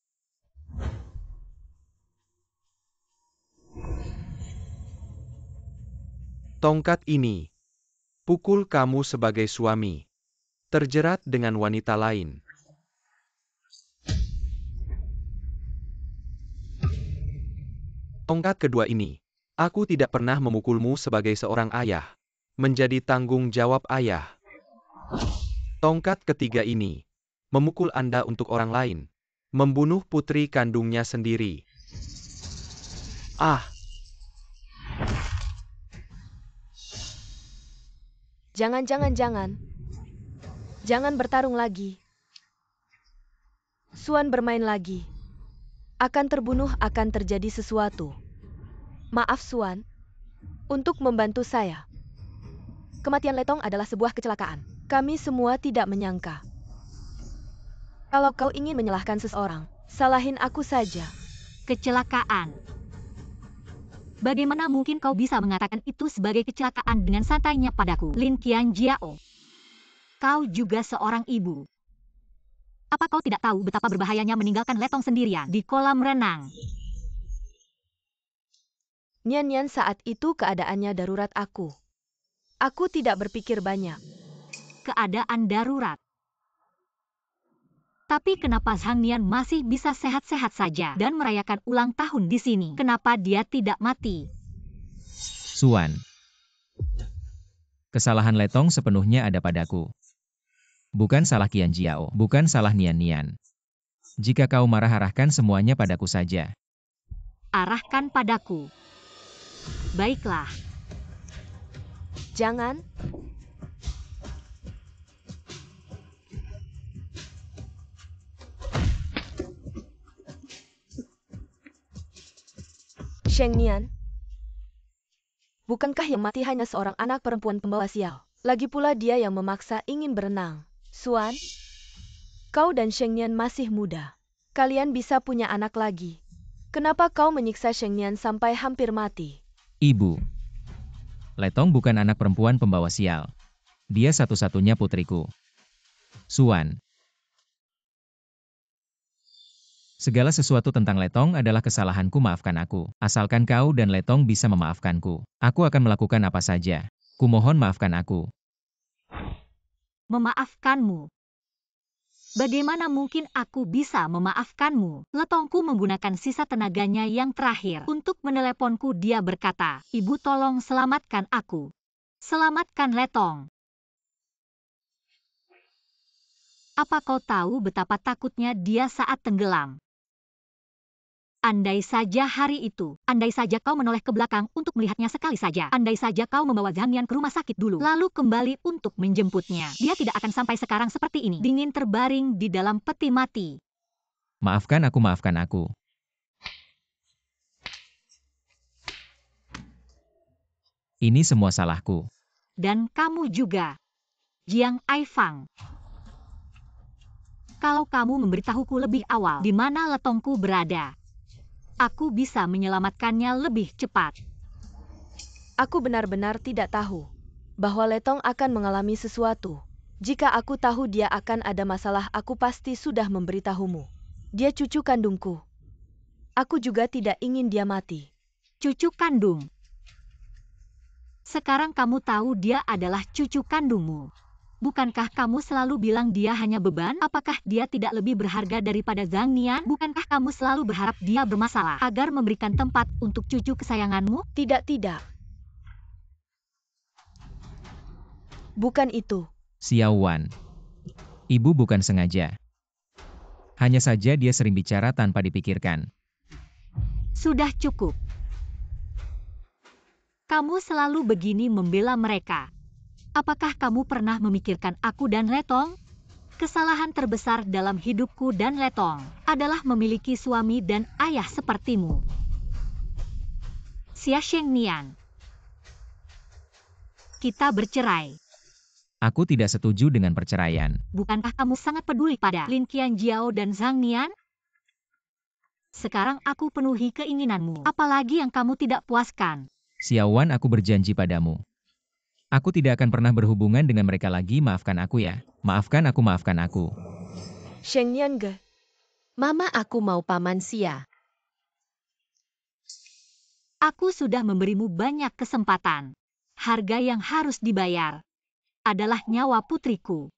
Tongkat ini. Pukul kamu sebagai suami. Terjerat dengan wanita lain. Tongkat kedua ini. Aku tidak pernah memukulmu sebagai seorang ayah. Menjadi tanggung jawab ayah. Tongkat ketiga ini. Memukul Anda untuk orang lain. Membunuh putri kandungnya sendiri. Ah! Jangan. Jangan bertarung lagi. Xuan bermain lagi. Akan terbunuh, akan terjadi sesuatu. Maaf Xuan, untuk membantu saya. Kematian Letong adalah sebuah kecelakaan. Kami semua tidak menyangka. Kalau kau ingin menyalahkan seseorang, salahin aku saja. Kecelakaan. Bagaimana mungkin kau bisa mengatakan itu sebagai kecelakaan dengan santainya padaku? Lin Qian Jiao. Kau juga seorang ibu. Apa kau tidak tahu betapa berbahayanya meninggalkan Letong sendirian di kolam renang? Nian, saat itu keadaannya darurat aku. Aku tidak berpikir banyak. keadaan darurat. Tapi kenapa Zhang Nian masih bisa sehat-sehat saja dan merayakan ulang tahun di sini? Kenapa dia tidak mati? Suan. Kesalahan Letong sepenuhnya ada padaku. Bukan salah Qian Jiao, bukan salah Nian Nian. Jika kau marah, arahkan semuanya padaku saja. Arahkan padaku. Baiklah. Jangan. Sheng Nian. Bukankah yang mati hanya seorang anak perempuan pembawa sial? Lagi pula dia yang memaksa ingin berenang. Suan, kau dan Sheng Nian masih muda. Kalian bisa punya anak lagi. Kenapa kau menyiksa Sheng Nian sampai hampir mati? Ibu. Letong bukan anak perempuan pembawa sial. Dia satu-satunya putriku. Suan. Segala sesuatu tentang Letong adalah kesalahanku, maafkan aku. Asalkan kau dan Letong bisa memaafkanku, aku akan melakukan apa saja. Kumohon maafkan aku. Memaafkanmu. Bagaimana mungkin aku bisa memaafkanmu? Letongku menggunakan sisa tenaganya yang terakhir untuk meneleponku. Dia berkata, "Ibu, tolong selamatkan aku. Selamatkan Letong." Apa kau tahu betapa takutnya dia saat tenggelam? Andai saja hari itu, andai saja kau menoleh ke belakang untuk melihatnya sekali saja, andai saja kau membawa Zhang Nian ke rumah sakit dulu, lalu kembali untuk menjemputnya, dia tidak akan sampai sekarang seperti ini, dingin terbaring di dalam peti mati. Maafkan aku, maafkan aku. Ini semua salahku. Dan kamu juga, Jiang Aifang. Kalau kamu memberitahuku lebih awal di mana Letongku berada, aku bisa menyelamatkannya lebih cepat. Aku benar-benar tidak tahu bahwa Letong akan mengalami sesuatu. Jika aku tahu dia akan ada masalah, aku pasti sudah memberitahumu. Dia cucu kandungku. Aku juga tidak ingin dia mati. Cucu kandung. Sekarang kamu tahu dia adalah cucu kandungmu. Bukankah kamu selalu bilang dia hanya beban? Apakah dia tidak lebih berharga daripada Zhang Nian? Bukankah kamu selalu berharap dia bermasalah agar memberikan tempat untuk cucu kesayanganmu? Tidak, tidak. Bukan itu. Xiao Wan. Ibu bukan sengaja. Hanya saja dia sering bicara tanpa dipikirkan. Sudah cukup. Kamu selalu begini membela mereka. Apakah kamu pernah memikirkan aku dan Letong? Kesalahan terbesar dalam hidupku dan Letong adalah memiliki suami dan ayah sepertimu. Xia Sheng Nian. Kita bercerai. Aku tidak setuju dengan perceraian. Bukankah kamu sangat peduli pada Lin Qian Jiao dan Zhang Nian? Sekarang aku penuhi keinginanmu. Apalagi yang kamu tidak puaskan? Xiao Wan, aku berjanji padamu. Aku tidak akan pernah berhubungan dengan mereka lagi. Maafkan aku ya. Maafkan aku, maafkan aku. Sheng Nian ge. Mama, aku mau Paman Xia. Aku sudah memberimu banyak kesempatan. Harga yang harus dibayar adalah nyawa putriku.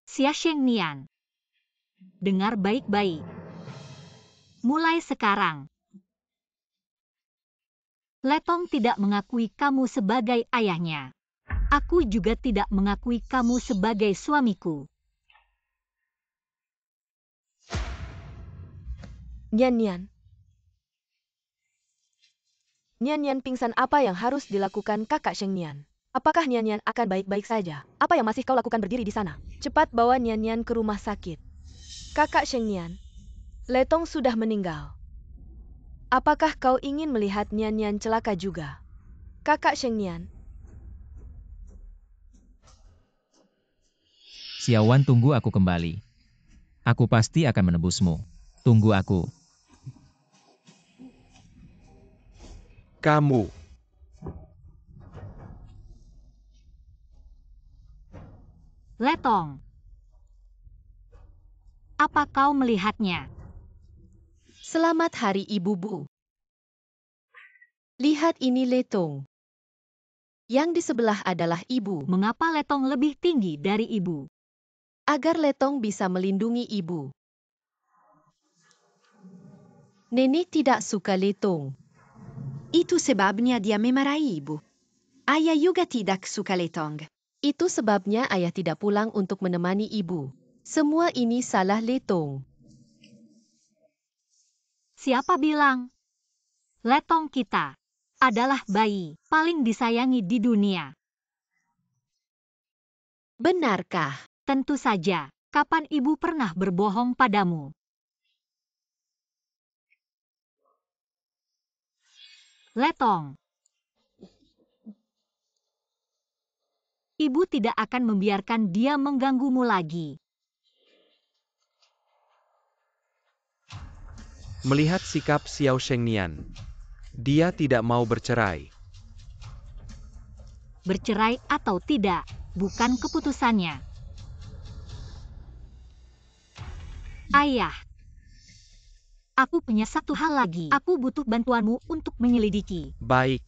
Xia Sheng Nian. Dengar baik-baik. Mulai sekarang, Letong tidak mengakui kamu sebagai ayahnya. Aku juga tidak mengakui kamu sebagai suamiku. Nian Nian. Nian Nian pingsan, apa yang harus dilakukan kakak Sheng Nian? Apakah Nian Nian akan baik-baik saja? Apa yang masih kau lakukan berdiri di sana? Cepat bawa Nian Nian ke rumah sakit. Kakak Sheng Nian, Letong sudah meninggal. Apakah kau ingin melihat Nian Nian celaka juga? Kakak Sheng Nian. Xiao Wan, tunggu aku kembali. Aku pasti akan menebusmu. Tunggu aku. Kamu. Letong. Apa kau melihatnya? Selamat hari Ibu, Bu. Lihat ini Letong. Yang di sebelah adalah ibu. Mengapa Letong lebih tinggi dari ibu? Agar Letong bisa melindungi ibu. Nenek tidak suka Letong. Itu sebabnya dia memarahi ibu. Ayah juga tidak suka Letong. Itu sebabnya ayah tidak pulang untuk menemani ibu. Semua ini salah Letong. Siapa bilang? Letong kita adalah bayi paling disayangi di dunia. Benarkah? Tentu saja. Kapan ibu pernah berbohong padamu? Letong. Ibu tidak akan membiarkan dia mengganggumu lagi. Melihat sikap Xiao Shengnian, dia tidak mau bercerai. Bercerai atau tidak, bukan keputusannya. Ayah, aku punya satu hal lagi. Aku butuh bantuanmu untuk menyelidiki. Baik.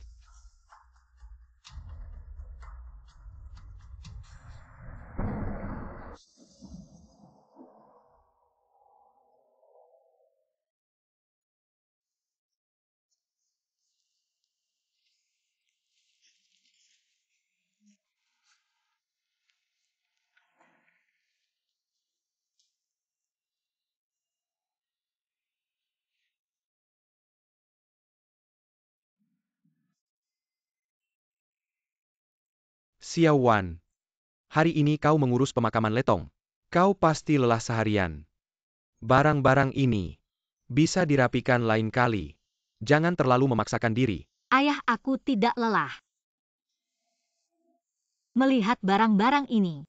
Xiao Wan, hari ini kau mengurus pemakaman Letong. Kau pasti lelah seharian. Barang-barang ini bisa dirapikan lain kali. Jangan terlalu memaksakan diri. Ayah, aku tidak lelah. Melihat barang-barang ini,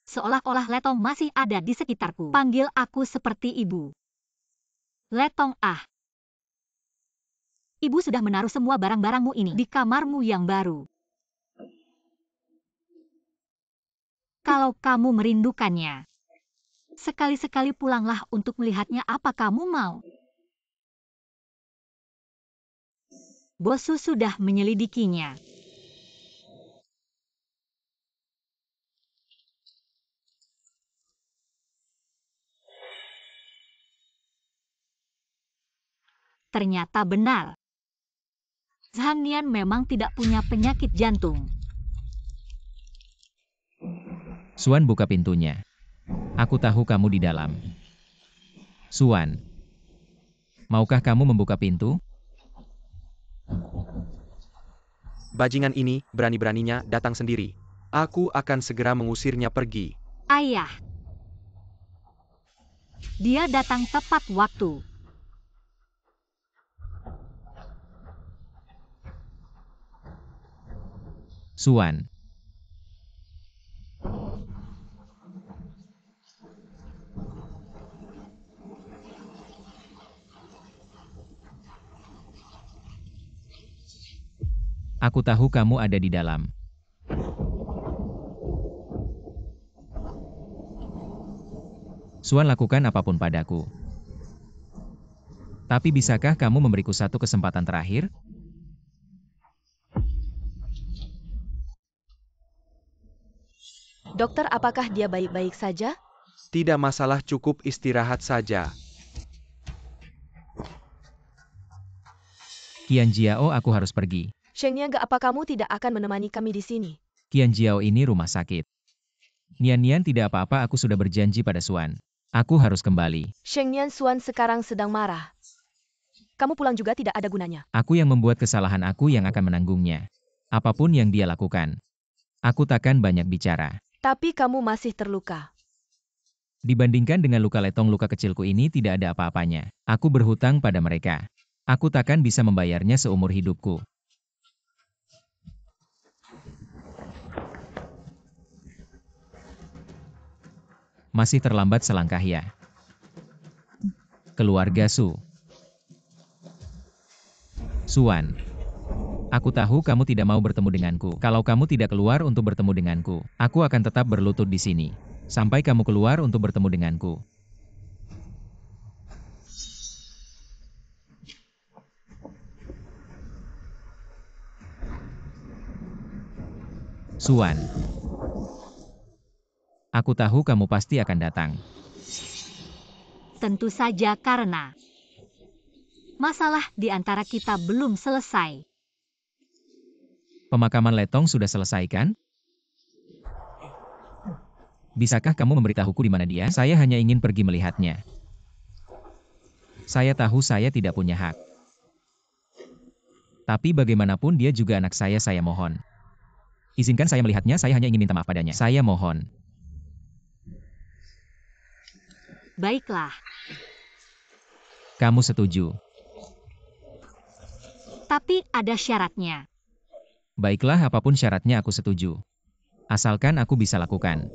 seolah-olah Letong masih ada di sekitarku. Panggil aku seperti ibu. Letong ah. Ibu sudah menaruh semua barang-barangmu ini di kamarmu yang baru. Kalau kamu merindukannya, sekali-sekali pulanglah untuk melihatnya. Apa kamu mau? Bosu sudah menyelidikinya. Ternyata benar. Zhang Nian memang tidak punya penyakit jantung. Suan buka pintunya. Aku tahu kamu di dalam. Suan, maukah kamu membuka pintu? Bajingan ini berani-beraninya datang sendiri. Aku akan segera mengusirnya pergi. Ayah. Dia datang tepat waktu. Suan. Aku tahu kamu ada di dalam. Suan lakukan apapun padaku. Tapi bisakah kamu memberiku satu kesempatan terakhir? Dokter, apakah dia baik-baik saja? Tidak masalah, cukup istirahat saja. Qian Jiao, aku harus pergi. Sheng Nian, apa kamu tidak akan menemani kami di sini? Qian Jiao ini rumah sakit. Nian tidak apa-apa, aku sudah berjanji pada Suan. Aku harus kembali. Sheng Nian, Suan sekarang sedang marah. Kamu pulang juga tidak ada gunanya. Aku yang membuat kesalahan, aku yang akan menanggungnya. Apapun yang dia lakukan. Aku takkan banyak bicara. Tapi kamu masih terluka. Dibandingkan dengan luka Letong, luka kecilku ini tidak ada apa-apanya. Aku berhutang pada mereka. Aku takkan bisa membayarnya seumur hidupku. Masih terlambat selangkah ya. Keluarga Su. Suan. Aku tahu kamu tidak mau bertemu denganku. Kalau kamu tidak keluar untuk bertemu denganku, aku akan tetap berlutut di sini. Sampai kamu keluar untuk bertemu denganku. Suan. Aku tahu kamu pasti akan datang. Tentu saja karena masalah di antara kita belum selesai. Pemakaman Letong sudah selesai kan? Bisakah kamu memberitahuku di mana dia? Saya hanya ingin pergi melihatnya. Saya tahu saya tidak punya hak. Tapi bagaimanapun dia juga anak saya mohon. Izinkan saya melihatnya, saya hanya ingin minta maaf padanya. Saya mohon. Baiklah, Kamu setuju? tapi ada syaratnya. Baiklah, apapun syaratnya aku setuju. Asalkan aku bisa lakukan.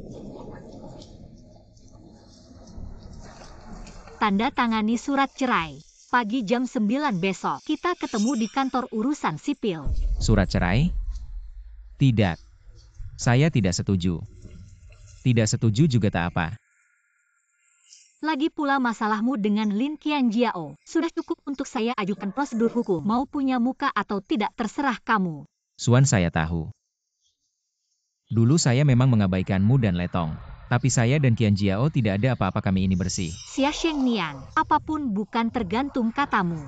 Tanda tangani surat cerai. Pagi jam 9 besok, kita ketemu di kantor urusan sipil. Surat cerai? Tidak. Saya tidak setuju. Tidak setuju juga tak apa. Lagi pula masalahmu dengan Lin Qianjiao. Sudah cukup untuk saya ajukan prosedur hukum. Mau punya muka atau tidak terserah kamu. Suan, saya tahu. Dulu saya memang mengabaikanmu dan Letong. Tapi saya dan Qianjiao tidak ada apa-apa, kami ini bersih. Xia Shengnian, apapun bukan tergantung katamu.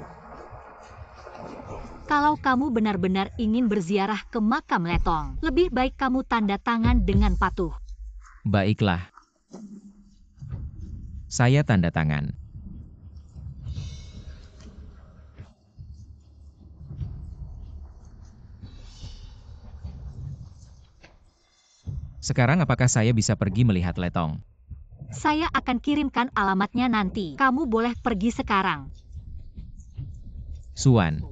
Kalau kamu benar-benar ingin berziarah ke makam Letong, lebih baik kamu tanda tangan dengan patuh. Baiklah. Saya tanda tangan. Sekarang apakah saya bisa pergi melihat Letong? Saya akan kirimkan alamatnya nanti. Kamu boleh pergi sekarang. Suan.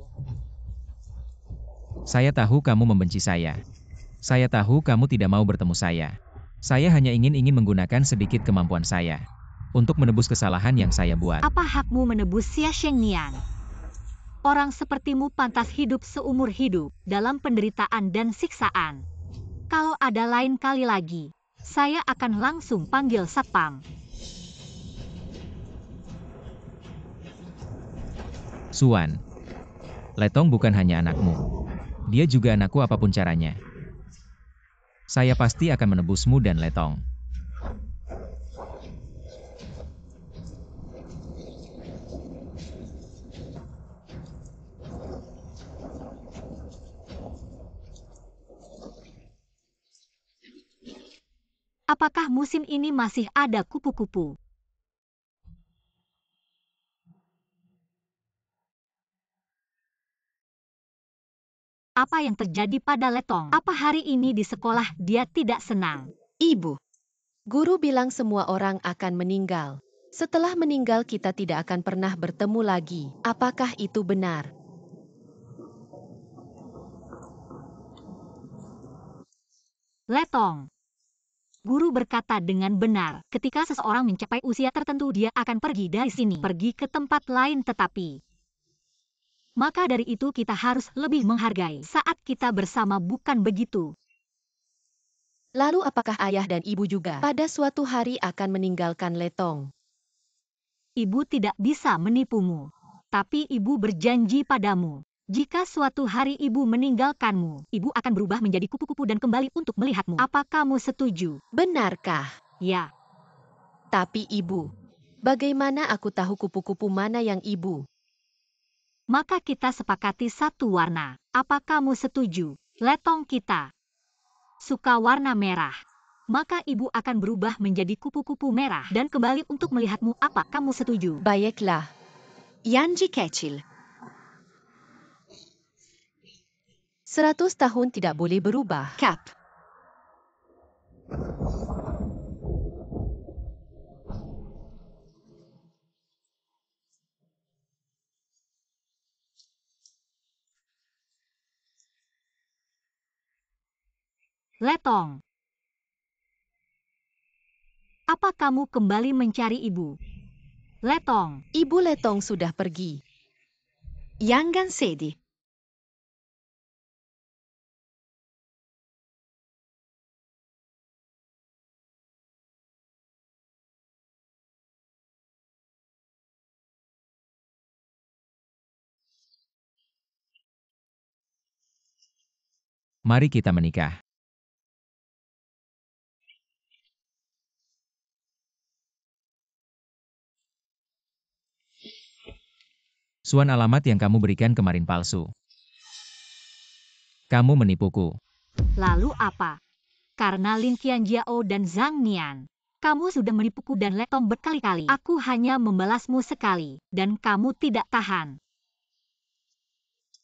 Saya tahu kamu membenci saya. Saya tahu kamu tidak mau bertemu saya. Saya hanya ingin menggunakan sedikit kemampuan saya untuk menebus kesalahan yang saya buat. Apa hakmu menebus Xia Shengnian? Orang sepertimu pantas hidup seumur hidup dalam penderitaan dan siksaan. Kalau ada lain kali lagi, saya akan langsung panggil satpam. Suan. Letong bukan hanya anakmu. Dia juga anakku apapun caranya. Saya pasti akan menebusmu dan Letong. Apakah musim ini masih ada kupu-kupu? Apa yang terjadi pada Letong? Apa hari ini di sekolah dia tidak senang? Ibu, Guru bilang semua orang akan meninggal. Setelah meninggal kita tidak akan pernah bertemu lagi. Apakah itu benar? Letong. Guru berkata dengan benar, ketika seseorang mencapai usia tertentu dia akan pergi dari sini, pergi ke tempat lain tetapi. Maka dari itu kita harus lebih menghargai saat kita bersama, bukan begitu? Lalu apakah ayah dan ibu juga pada suatu hari akan meninggalkan Letong? Ibu tidak bisa menipumu, tapi ibu berjanji padamu. Jika suatu hari ibu meninggalkanmu, ibu akan berubah menjadi kupu-kupu dan kembali untuk melihatmu. Apa kamu setuju? Benarkah? Ya. Tapi ibu, bagaimana aku tahu kupu-kupu mana yang ibu? Maka kita sepakati satu warna. Apa kamu setuju? Letong kita suka warna merah. Maka ibu akan berubah menjadi kupu-kupu merah dan kembali untuk melihatmu. Apa kamu setuju? Baiklah. Yanji Kecil. 100 tahun tidak boleh berubah. Cap. Letong. Apa kamu kembali mencari ibu? Letong. Ibu Letong sudah pergi. Yangan Sedi. Mari kita menikah. Suan, alamat yang kamu berikan kemarin palsu. Kamu menipuku. Lalu apa? Karena Lin Qianjiao dan Zhang Nian. Kamu sudah menipuku dan Letong berkali-kali. Aku hanya membalasmu sekali, dan kamu tidak tahan.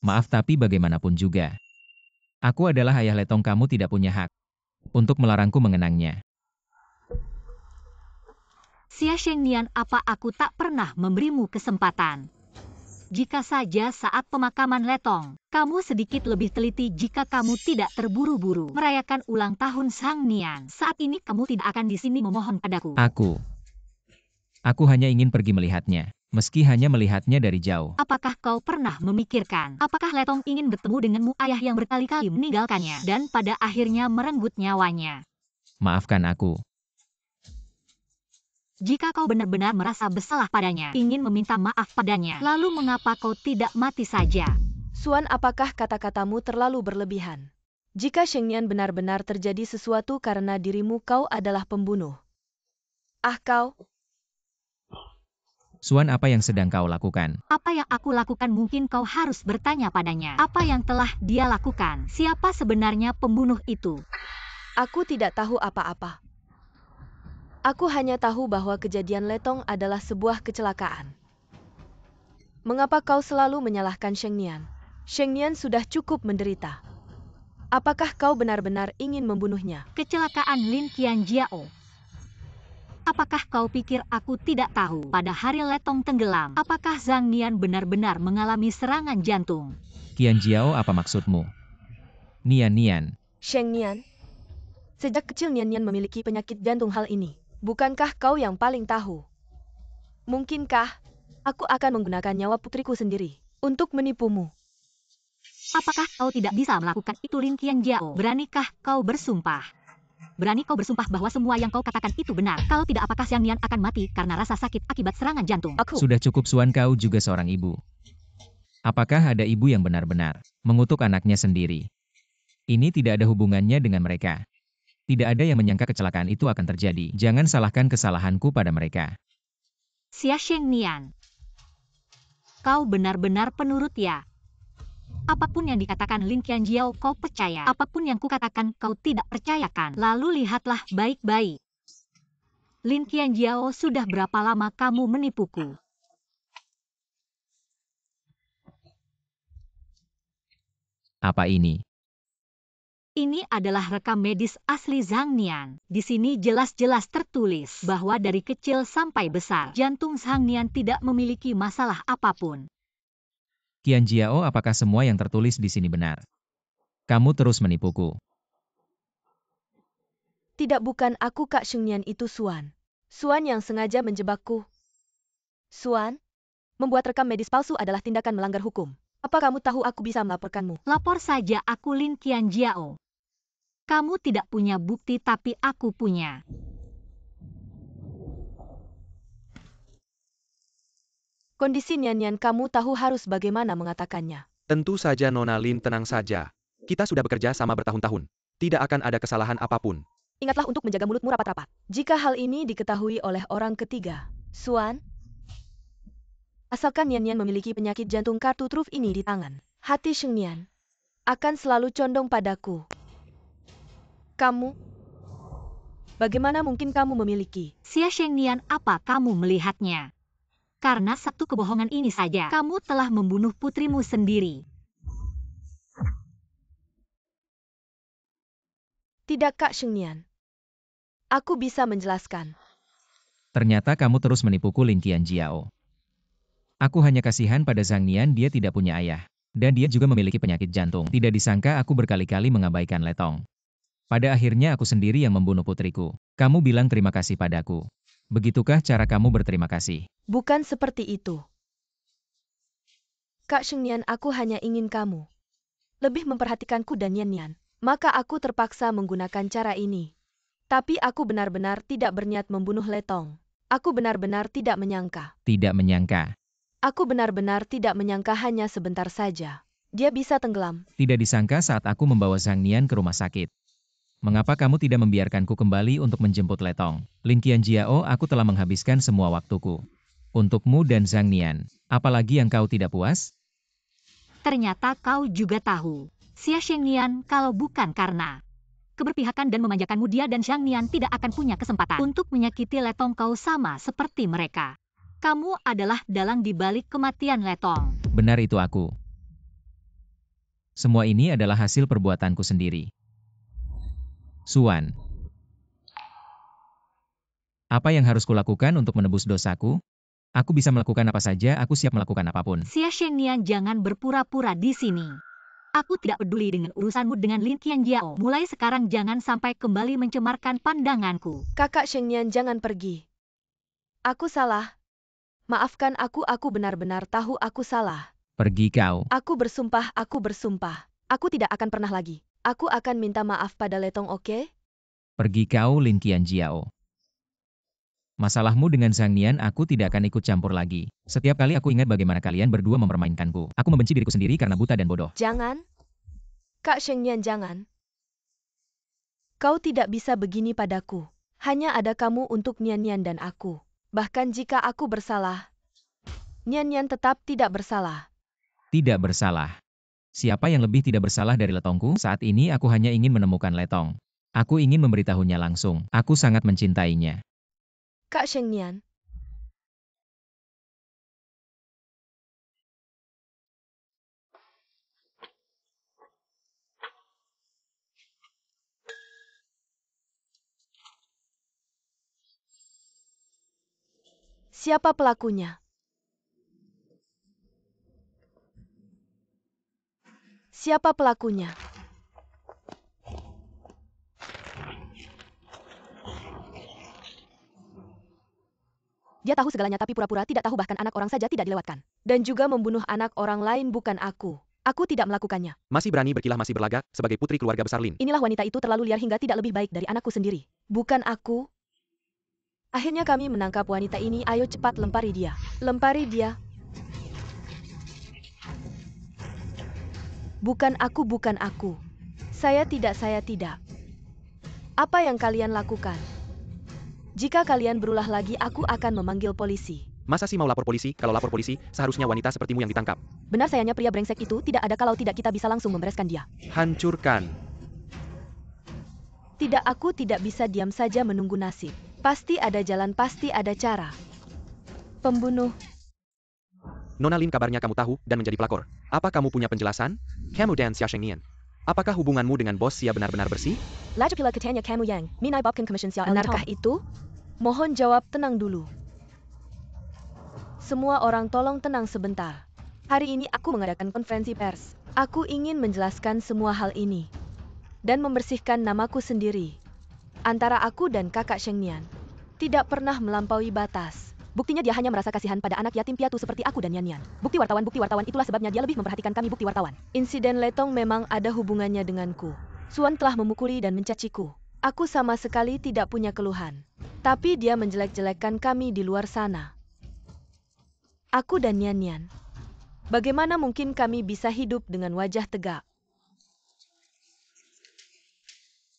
Maaf, tapi bagaimanapun juga. Aku adalah ayah Letong, kamu tidak punya hak untuk melarangku mengenangnya. Xia Shengnian, apa aku tak pernah memberimu kesempatan? Jika saja saat pemakaman Letong, kamu sedikit lebih teliti jika kamu tidak terburu-buru merayakan ulang tahun Sang Nian. Saat ini kamu tidak akan di sini memohon padaku. Aku hanya ingin pergi melihatnya, meski hanya melihatnya dari jauh. Apakah kau pernah memikirkan, apakah Letong ingin bertemu denganmu, ayah yang berkali-kali meninggalkannya, dan pada akhirnya merenggut nyawanya? Maafkan aku. Jika kau benar-benar merasa bersalah padanya, ingin meminta maaf padanya, lalu mengapa kau tidak mati saja? Suan, apakah kata-katamu terlalu berlebihan? Jika Shengnian benar-benar terjadi sesuatu karena dirimu, kau adalah pembunuh. Kau. Suan, apa yang sedang kau lakukan? Apa yang aku lakukan mungkin kau harus bertanya padanya. Apa yang telah dia lakukan? Siapa sebenarnya pembunuh itu? Aku tidak tahu apa-apa. Aku hanya tahu bahwa kejadian Letong adalah sebuah kecelakaan. Mengapa kau selalu menyalahkan Shengnian? Shengnian sudah cukup menderita. Apakah kau benar-benar ingin membunuhnya? Kecelakaan Lin Qianjiao. Apakah kau pikir aku tidak tahu pada hari Letong tenggelam? Apakah Zhang Nian benar-benar mengalami serangan jantung? Qianjiao, apa maksudmu? Nian. Shengnian. Sejak kecil Nian memiliki penyakit jantung, hal ini. Bukankah kau yang paling tahu? Mungkinkah aku akan menggunakan nyawa putriku sendiri untuk menipumu? Apakah kau tidak bisa melakukan itu, Lin Qianjiao? Beranikah kau bersumpah? Berani kau bersumpah bahwa semua yang kau katakan itu benar? Kalau tidak, apakah Zhang Nian akan mati karena rasa sakit akibat serangan jantung? Sudah cukup, Suan, kau juga seorang ibu. Apakah ada ibu yang benar-benar mengutuk anaknya sendiri? Ini tidak ada hubungannya dengan mereka. Tidak ada yang menyangka kecelakaan itu akan terjadi. Jangan salahkan kesalahanku pada mereka. Xia Shengnian, kau benar-benar penurut ya? Apapun yang dikatakan Lin Qianjiao kau percaya. Apapun yang kukatakan kau tidak percayakan. Lalu lihatlah baik-baik. Lin Qianjiao, sudah berapa lama kamu menipuku? Apa ini? Ini adalah rekam medis asli Zhang Nian. Di sini jelas-jelas tertulis bahwa dari kecil sampai besar, jantung Zhang Nian tidak memiliki masalah apapun. Qianjiao, apakah semua yang tertulis di sini benar? Kamu terus menipuku. Tidak, bukan aku, Kak Shengnian, itu Suan. Suan yang sengaja menjebakku. Suan, membuat rekam medis palsu adalah tindakan melanggar hukum. Apa kamu tahu aku bisa melaporkanmu? Lapor saja aku, Lin Qianjiao. Kamu tidak punya bukti, tapi aku punya. Kondisi Nian, kamu tahu harus bagaimana mengatakannya. Tentu saja, Nona Lin, tenang saja. Kita sudah bekerja sama bertahun-tahun. Tidak akan ada kesalahan apapun. Ingatlah untuk menjaga mulutmu rapat-rapat. Jika hal ini diketahui oleh orang ketiga, Suan, asalkan Nian memiliki penyakit jantung, kartu truf ini di tangan, hati Shengnian akan selalu condong padaku. Kamu, bagaimana mungkin kamu memiliki? Xia Shengnian, apa kamu melihatnya? Karena satu kebohongan ini saja, kamu telah membunuh putrimu sendiri. Tidak, Kak Shengnian. Aku bisa menjelaskan. Ternyata kamu terus menipuku, Lin Qianjiao. Aku hanya kasihan pada Zhang Nian, dia tidak punya ayah. Dan dia juga memiliki penyakit jantung. Tidak disangka aku berkali-kali mengabaikan Letong. Pada akhirnya aku sendiri yang membunuh putriku. Kamu bilang terima kasih padaku. Begitukah cara kamu berterima kasih? Bukan seperti itu. Kak Shengnian, aku hanya ingin kamu lebih memperhatikanku dan Nian. Maka aku terpaksa menggunakan cara ini. Tapi aku benar-benar tidak berniat membunuh Letong. Aku benar-benar tidak menyangka. Tidak menyangka. Aku benar-benar tidak menyangka, hanya sebentar saja dia bisa tenggelam. Tidak disangka saat aku membawa Zhang Nian ke rumah sakit. Mengapa kamu tidak membiarkanku kembali untuk menjemput Letong? Lin Qianjiao, aku telah menghabiskan semua waktuku. Untukmu dan Zhang Nian, apalagi yang kau tidak puas? Ternyata kau juga tahu. Xia Shengnian, kalau bukan karena keberpihakan dan memanjakanmu, dia dan Zhang Nian tidak akan punya kesempatan untuk menyakiti Letong kau sama seperti mereka. Kamu adalah dalang di balik kematian Letong. Benar, itu aku. Semua ini adalah hasil perbuatanku sendiri. Suan. Apa yang harus kulakukan untuk menebus dosaku? Aku bisa melakukan apa saja, aku siap melakukan apapun. Xia Shengnian, jangan berpura-pura di sini. Aku tidak peduli dengan urusanmu dengan Lin Qianjiao. Mulai sekarang jangan sampai kembali mencemarkan pandanganku. Kakak Shengnian, jangan pergi. Aku salah. Maafkan aku benar-benar tahu aku salah. Pergi kau. Aku bersumpah. Aku tidak akan pernah lagi. Aku akan minta maaf pada Letong, oke? Pergi kau, Lin Qianjiao. Masalahmu dengan Zhang Nian aku tidak akan ikut campur lagi. Setiap kali aku ingat bagaimana kalian berdua mempermainkanku. Aku membenci diriku sendiri karena buta dan bodoh. Jangan. Kak Shengnian, jangan. Kau tidak bisa begini padaku. Hanya ada kamu untuk Nian-Nian dan aku. Bahkan jika aku bersalah, Nian-Nian tetap tidak bersalah. Tidak bersalah. Siapa yang lebih tidak bersalah dari Letongku? Saat ini aku hanya ingin menemukan Letong. Aku ingin memberitahunya langsung. Aku sangat mencintainya. Kak Shengnian. Siapa pelakunya? Siapa pelakunya? Dia tahu segalanya tapi pura-pura tidak tahu, bahkan anak orang saja tidak dilewatkan. Dan juga membunuh anak orang lain, bukan aku. Aku tidak melakukannya. Masih berani berkilah, masih berlagak sebagai putri keluarga besar Lin. Inilah wanita itu terlalu liar hingga tidak lebih baik dari anakku sendiri. Bukan aku. Akhirnya kami menangkap wanita ini, ayo cepat lempari dia. Lempari dia. Bukan aku. Saya tidak. Apa yang kalian lakukan? Jika kalian berulah lagi, aku akan memanggil polisi. Masa sih mau lapor polisi? Kalau lapor polisi, seharusnya wanita sepertimu yang ditangkap. Benar, sayangnya pria brengsek itu tidak ada, kalau tidak kita bisa langsung membereskan dia. Hancurkan. Tidak, aku tidak bisa diam saja menunggu nasib. Pasti ada jalan, pasti ada cara. Pembunuh. Nona Lin, kabarnya kamu tahu dan menjadi pelakor. Apa kamu punya penjelasan? Kamu dan Xia Shengnian. Apakah hubunganmu dengan bos Xia benar-benar bersih? Lajapila katanya kamu yang minai Bobkin Commission Xia. Benarkah itu? Mohon jawab, tenang dulu. Semua orang tolong tenang sebentar. Hari ini aku mengadakan konferensi pers. Aku ingin menjelaskan semua hal ini. Dan membersihkan namaku sendiri. Antara aku dan kakak Shengnian. Tidak pernah melampaui batas. Buktinya dia hanya merasa kasihan pada anak yatim piatu seperti aku dan Nian-Nian. Bukti wartawan, itulah sebabnya dia lebih memperhatikan kami, bukti wartawan. Insiden Letong memang ada hubungannya denganku. Suan telah memukuli dan mencaciku. Aku sama sekali tidak punya keluhan. Tapi dia menjelek-jelekkan kami di luar sana. Aku dan Nian-Nian. Bagaimana mungkin kami bisa hidup dengan wajah tegak?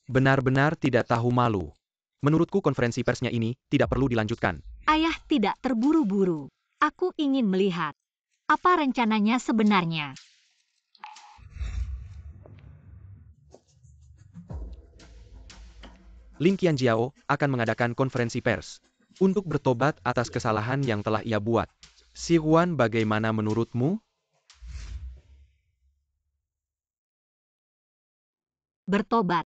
Benar-benar tidak tahu malu. Menurutku konferensi persnya ini tidak perlu dilanjutkan. Ayah tidak terburu-buru. Aku ingin melihat apa rencananya sebenarnya. Lin Qianjiao akan mengadakan konferensi pers untuk bertobat atas kesalahan yang telah ia buat. Si Huan, bagaimana menurutmu? Bertobat.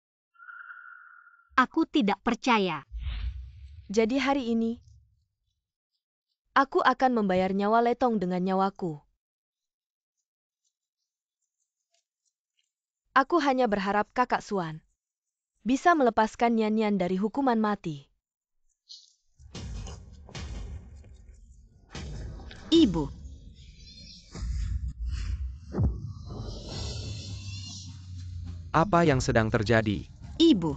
Aku tidak percaya. Jadi hari ini, aku akan membayar nyawa Letong dengan nyawaku. Aku hanya berharap kakak Suan bisa melepaskan Nian-Nian dari hukuman mati. Ibu. Apa yang sedang terjadi? Ibu.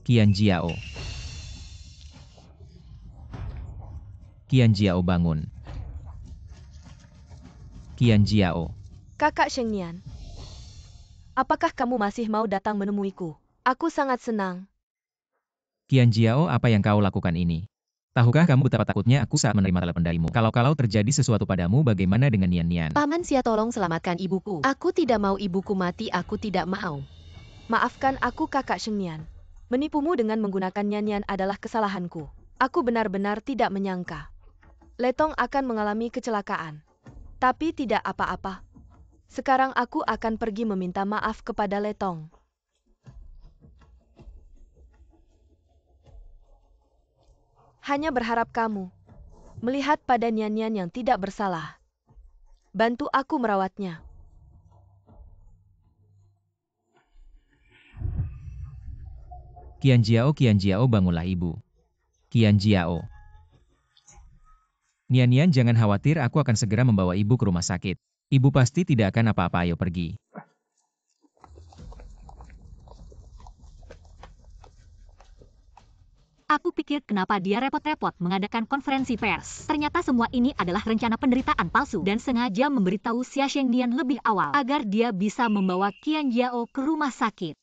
Qianjiao. Qianjiao, bangun. Qianjiao. Kakak Shengnian, apakah kamu masih mau datang menemuiku? Aku sangat senang. Qian Jiao, apa yang kau lakukan ini? Tahukah kamu betapa takutnya aku saat menerima telepon darimu? Kalau terjadi sesuatu padamu, bagaimana dengan Nian Nian? Paman Xia, tolong selamatkan ibuku. Aku tidak mau ibuku mati, aku tidak mau. Maafkan aku kakak Sheng Nian. Menipumu dengan menggunakan Nian Nian adalah kesalahanku. Aku benar-benar tidak menyangka. Letong akan mengalami kecelakaan. Tapi tidak apa-apa. Sekarang aku akan pergi meminta maaf kepada Letong. Hanya berharap kamu melihat pada Nian Nian yang tidak bersalah. Bantu aku merawatnya. Qian Jiao, bangunlah ibu. Qian Jiao. Nian Nian, jangan khawatir, aku akan segera membawa ibu ke rumah sakit. Ibu pasti tidak akan apa-apa, ayo pergi. Aku pikir kenapa dia repot-repot mengadakan konferensi pers. Ternyata semua ini adalah rencana penderitaan palsu dan sengaja memberitahu Xia Shengnian lebih awal agar dia bisa membawa Qian Jiao ke rumah sakit.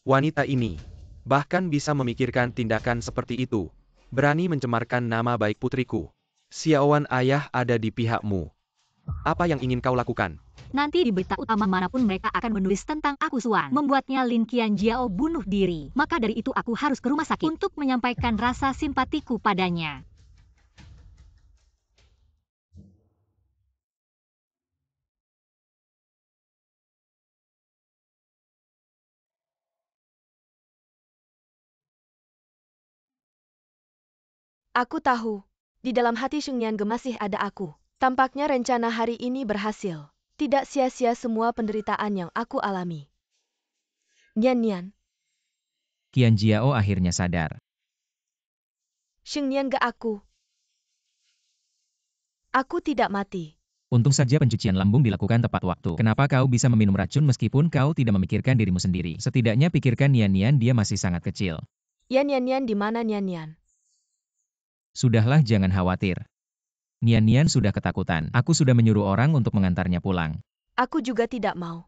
Wanita ini bahkan bisa memikirkan tindakan seperti itu. Berani mencemarkan nama baik putriku. Xiaowan ayah ada di pihakmu. Apa yang ingin kau lakukan? Nanti di berita utama manapun mereka akan menulis tentang aku Xuan, membuatnya Lin Qian Jiao bunuh diri. Maka dari itu aku harus ke rumah sakit untuk menyampaikan rasa simpatiku padanya. Aku tahu, di dalam hati Sheng Nian masih ada aku. Tampaknya rencana hari ini berhasil. Tidak sia-sia semua penderitaan yang aku alami. Nian Nian. Qian Jiao akhirnya sadar. Sheng Nian aku. Aku tidak mati. Untung saja pencucian lambung dilakukan tepat waktu. Kenapa kau bisa meminum racun meskipun kau tidak memikirkan dirimu sendiri? Setidaknya pikirkan Nian Nian, dia masih sangat kecil. Ya Nian Nian, di mana Nian Nian? Sudahlah, jangan khawatir. Nian Nian sudah ketakutan. Aku sudah menyuruh orang untuk mengantarnya pulang. Aku juga tidak mau.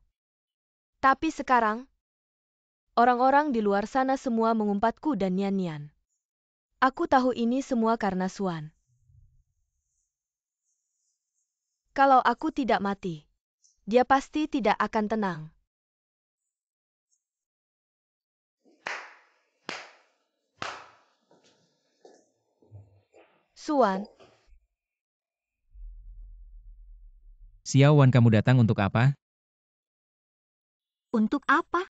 Tapi sekarang, orang-orang di luar sana semua mengumpatku dan Nian Nian. Aku tahu ini semua karena Xuan. Kalau aku tidak mati, dia pasti tidak akan tenang. Xuan, Xiaowan, kamu datang untuk apa? Untuk apa?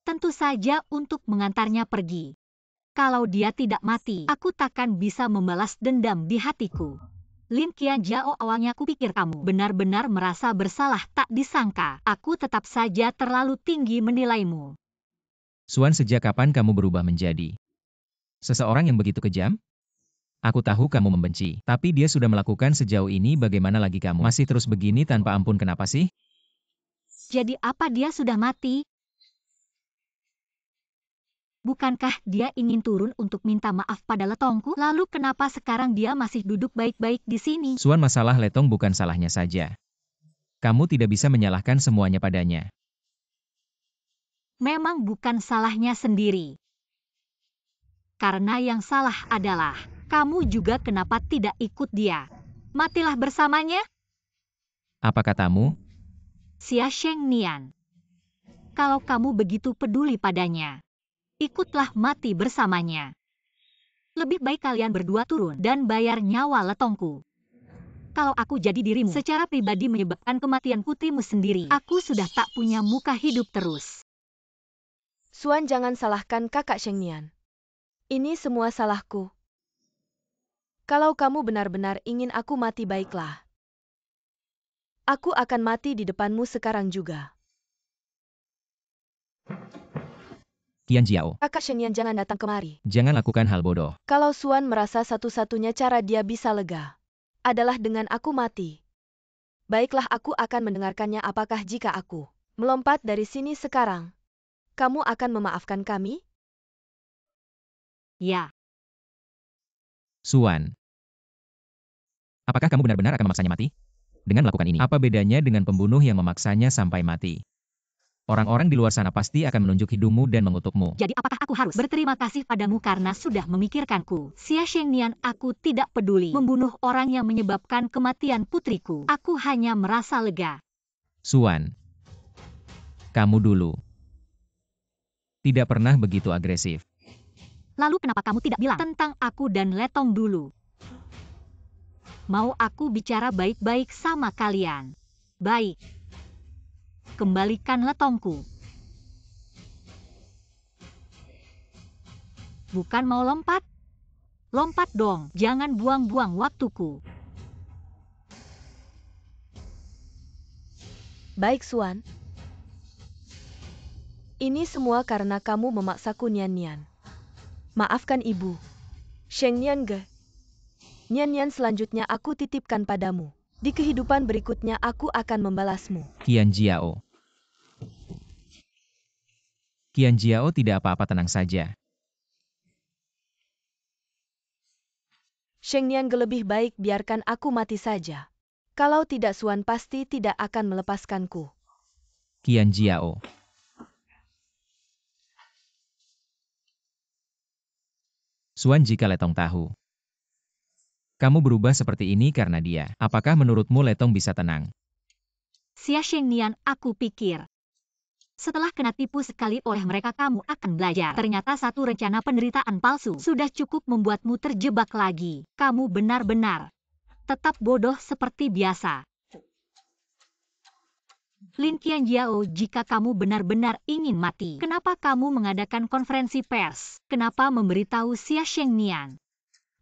Tentu saja untuk mengantarnya pergi. Kalau dia tidak mati, aku takkan bisa membalas dendam di hatiku. Lin Qian Jiao, awalnya kupikir kamu benar-benar merasa bersalah, tak disangka. Aku tetap saja terlalu tinggi menilaimu. Xuan, sejak kapan kamu berubah menjadi seseorang yang begitu kejam? Aku tahu kamu membenci, tapi dia sudah melakukan sejauh ini, bagaimana lagi kamu masih terus begini tanpa ampun, kenapa sih? Jadi apa dia sudah mati? Bukankah dia ingin turun untuk minta maaf pada Letongku? Lalu kenapa sekarang dia masih duduk baik-baik di sini? Xuan, masalah Letong bukan salahnya saja. Kamu tidak bisa menyalahkan semuanya padanya. Memang bukan salahnya sendiri. Karena yang salah adalah, kamu juga kenapa tidak ikut dia? Matilah bersamanya. Apa katamu? Xia Shengnian. Kalau kamu begitu peduli padanya, ikutlah mati bersamanya. Lebih baik kalian berdua turun dan bayar nyawa Letongku. Kalau aku jadi dirimu, secara pribadi menyebabkan kematian putrimu sendiri, aku sudah tak punya muka hidup terus. Xuan, jangan salahkan kakak Sheng Nian. Ini semua salahku. Kalau kamu benar-benar ingin aku mati, baiklah. Aku akan mati di depanmu sekarang juga. Qian Jiao, Kakak Sheng Nian, jangan datang kemari. jangan lakukan hal bodoh. Kalau Xuan merasa satu-satunya cara dia bisa lega adalah dengan aku mati. Baiklah, aku akan mendengarkannya. Apakah jika aku melompat dari sini sekarang, kamu akan memaafkan kami? Ya, Xuan, apakah kamu benar-benar akan memaksanya mati? Dengan melakukan ini, apa bedanya dengan pembunuh yang memaksanya sampai mati? Orang-orang di luar sana pasti akan menunjuk hidungmu dan mengutukmu. Jadi apakah aku harus berterima kasih padamu karena sudah memikirkanku? Xia Shengnian, aku tidak peduli membunuh orang yang menyebabkan kematian putriku. Aku hanya merasa lega. Suan, kamu dulu. Tidak pernah begitu agresif. Lalu kenapa kamu tidak bilang tentang aku dan Letong dulu? Mau aku bicara baik-baik sama kalian? Baik. Kembalikan letongku. Bukan mau lompat? Lompat dong, jangan buang-buang waktuku. Baik, Suan. Ini semua karena kamu memaksaku, Nian Nian. Maafkan ibu. Sheng Nian Ge. Nian Nian, selanjutnya aku titipkan padamu. Di kehidupan berikutnya aku akan membalasmu. Qian Jiao. Qian Jiao tidak apa-apa, tenang saja. Sheng Nian Ge, lebih baik biarkan aku mati saja. Kalau tidak, Suan pasti tidak akan melepaskanku. Qian Jiao. Suan, jika Letong tahu kamu berubah seperti ini karena dia, apakah menurutmu Letong bisa tenang? Xia Shengnian, aku pikir. Setelah kena tipu sekali oleh mereka, kamu akan belajar. Ternyata satu rencana penderitaan palsu sudah cukup membuatmu terjebak lagi. Kamu benar-benar tetap bodoh seperti biasa. Lin Qianjiao, jika kamu benar-benar ingin mati, kenapa kamu mengadakan konferensi pers? Kenapa memberitahu Xia Shengnian?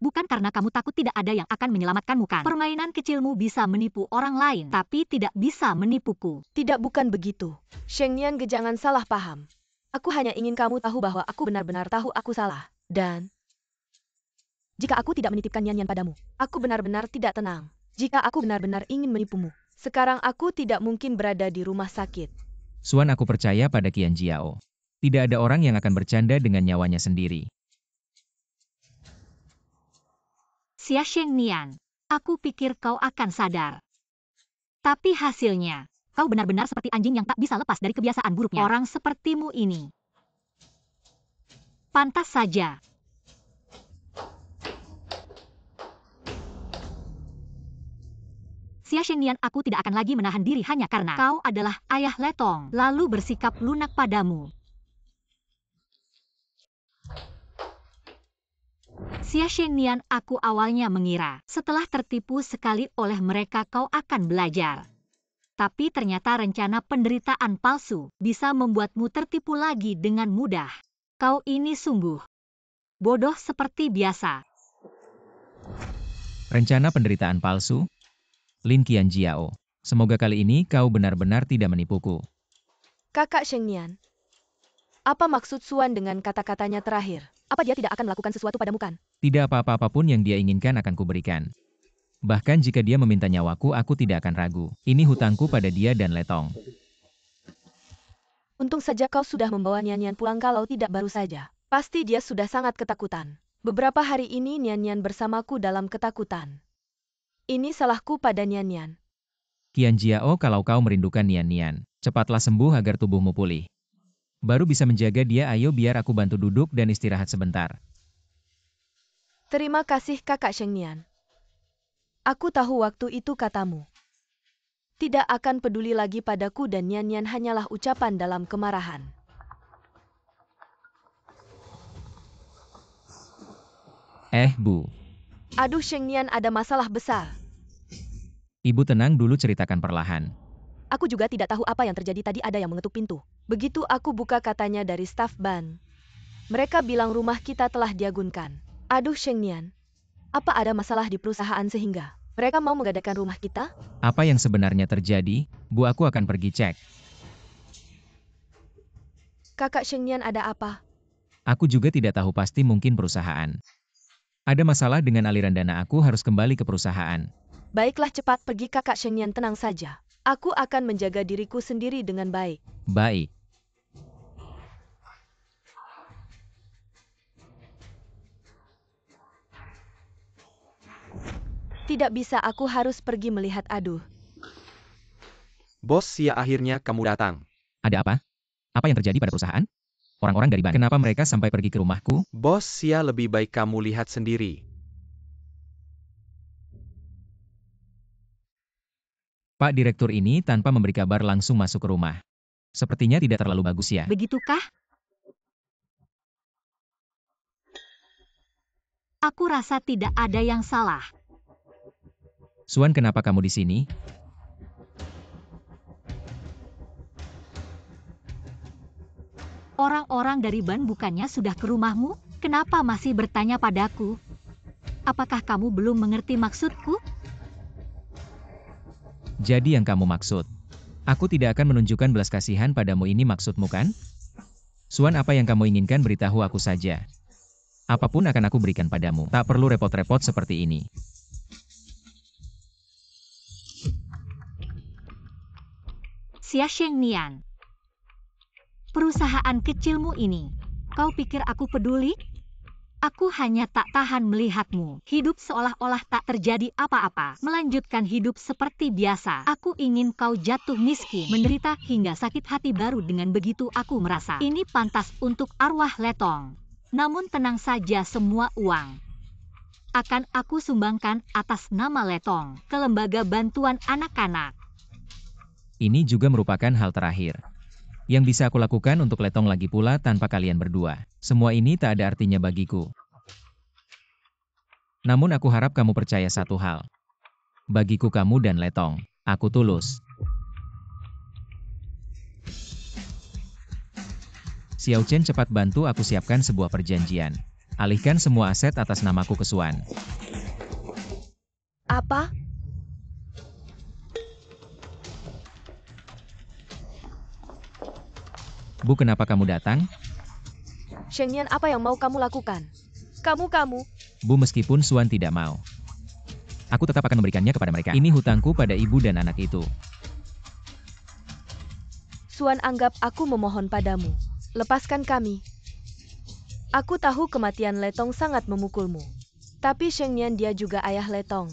Bukan karena kamu takut tidak ada yang akan menyelamatkanmu, kan? Permainan kecilmu bisa menipu orang lain, tapi tidak bisa menipuku. Tidak, bukan begitu. Sheng Nian Ge, jangan salah paham. Aku hanya ingin kamu tahu bahwa aku benar-benar tahu aku salah. Dan jika aku tidak menitipkan Nian Nian padamu, aku benar-benar tidak tenang. Jika aku benar-benar ingin menipumu, sekarang aku tidak mungkin berada di rumah sakit. Suan, aku percaya pada Qian Jiao. Tidak ada orang yang akan bercanda dengan nyawanya sendiri. Xia Shengnian, aku pikir kau akan sadar. Tapi hasilnya, kau benar-benar seperti anjing yang tak bisa lepas dari kebiasaan buruknya. Orang sepertimu ini pantas saja. Xia Shengnian, aku tidak akan lagi menahan diri hanya karena kau adalah ayah Letong, lalu bersikap lunak padamu. Xia Shengnian, aku awalnya mengira setelah tertipu sekali oleh mereka kau akan belajar. Tapi ternyata rencana penderitaan palsu bisa membuatmu tertipu lagi dengan mudah. Kau ini sungguh bodoh seperti biasa. Rencana penderitaan palsu? Lin Qianjiao, semoga kali ini kau benar-benar tidak menipuku. Kakak Sheng Nian, apa maksud Suan dengan kata-katanya terakhir? Apa dia tidak akan melakukan sesuatu padamu, kan? Tidak, apa-apapun yang dia inginkan akan kuberikan. Bahkan jika dia meminta nyawaku, aku tidak akan ragu. Ini hutangku pada dia dan Letong. Untung saja kau sudah membawa Nian Nian pulang, kalau tidak baru saja. Pasti dia sudah sangat ketakutan. Beberapa hari ini Nian Nian bersamaku dalam ketakutan. Ini salahku pada Nian Nian. Qian Jiao, kalau kau merindukan Nian Nian, cepatlah sembuh agar tubuhmu pulih. Baru bisa menjaga dia. Ayo biar aku bantu duduk dan istirahat sebentar. Terima kasih Kakak Sheng Nian. Aku tahu waktu itu katamu tidak akan peduli lagi padaku dan Nian Nian hanyalah ucapan dalam kemarahan. Bu. Aduh, Sheng Nian, ada masalah besar. Ibu tenang dulu, ceritakan perlahan. Aku juga tidak tahu apa yang terjadi tadi. Ada yang mengetuk pintu. Begitu aku buka, katanya dari staf ban. Mereka bilang rumah kita telah diagunkan. Aduh, Sheng Nian. Apa ada masalah di perusahaan sehingga mereka mau menggadaikan rumah kita? Apa yang sebenarnya terjadi? Bu, aku akan pergi cek. Kakak Sheng Nian, ada apa? Aku juga tidak tahu pasti, mungkin perusahaan. Ada masalah dengan aliran dana, aku harus kembali ke perusahaan. Baiklah, cepat pergi Kakak Sheng Nian, tenang saja. Aku akan menjaga diriku sendiri dengan baik. Baik. Tidak bisa, aku harus pergi melihat. Aduh. Bos Xia, akhirnya kamu datang. Ada apa? Apa yang terjadi pada perusahaan? Orang-orang dari Ban, kenapa mereka sampai pergi ke rumahku? Bos Xia, lebih baik kamu lihat sendiri. Pak Direktur ini tanpa memberi kabar langsung masuk ke rumah. Sepertinya tidak terlalu bagus ya. Begitukah? Aku rasa tidak ada yang salah. Suan, kenapa kamu di sini? Orang-orang dari Ban bukannya sudah ke rumahmu? Kenapa masih bertanya padaku? Apakah kamu belum mengerti maksudku? Jadi yang kamu maksud, aku tidak akan menunjukkan belas kasihan padamu, ini maksudmu kan? Suan, apa yang kamu inginkan beritahu aku saja. Apapun akan aku berikan padamu. Tak perlu repot-repot seperti ini. Xia Shengnian. Perusahaan kecilmu ini, kau pikir aku peduli? Aku hanya tak tahan melihatmu hidup seolah-olah tak terjadi apa-apa, melanjutkan hidup seperti biasa. Aku ingin kau jatuh miskin, menderita hingga sakit hati. Baru dengan begitu aku merasa ini pantas untuk arwah Letong. Namun tenang saja, semua uang akan aku sumbangkan atas nama Letong ke lembaga bantuan anak-anak. Ini juga merupakan hal terakhir yang bisa aku lakukan untuk Letong, lagi pula tanpa kalian berdua. Semua ini tak ada artinya bagiku. Namun aku harap kamu percaya satu hal. Bagiku kamu dan Letong, aku tulus. Xiao Chen, cepat bantu aku siapkan sebuah perjanjian. Alihkan semua aset atas namaku ke Suan. Apa? Bu, kenapa kamu datang? Shengnian, apa yang mau kamu lakukan? Kamu. Bu, meskipun Suan tidak mau, aku tetap akan memberikannya kepada mereka. Ini hutangku pada ibu dan anak itu. Suan, anggap aku memohon padamu. Lepaskan kami. Aku tahu kematian Letong sangat memukulmu. Tapi Shengnian, dia juga ayah Letong.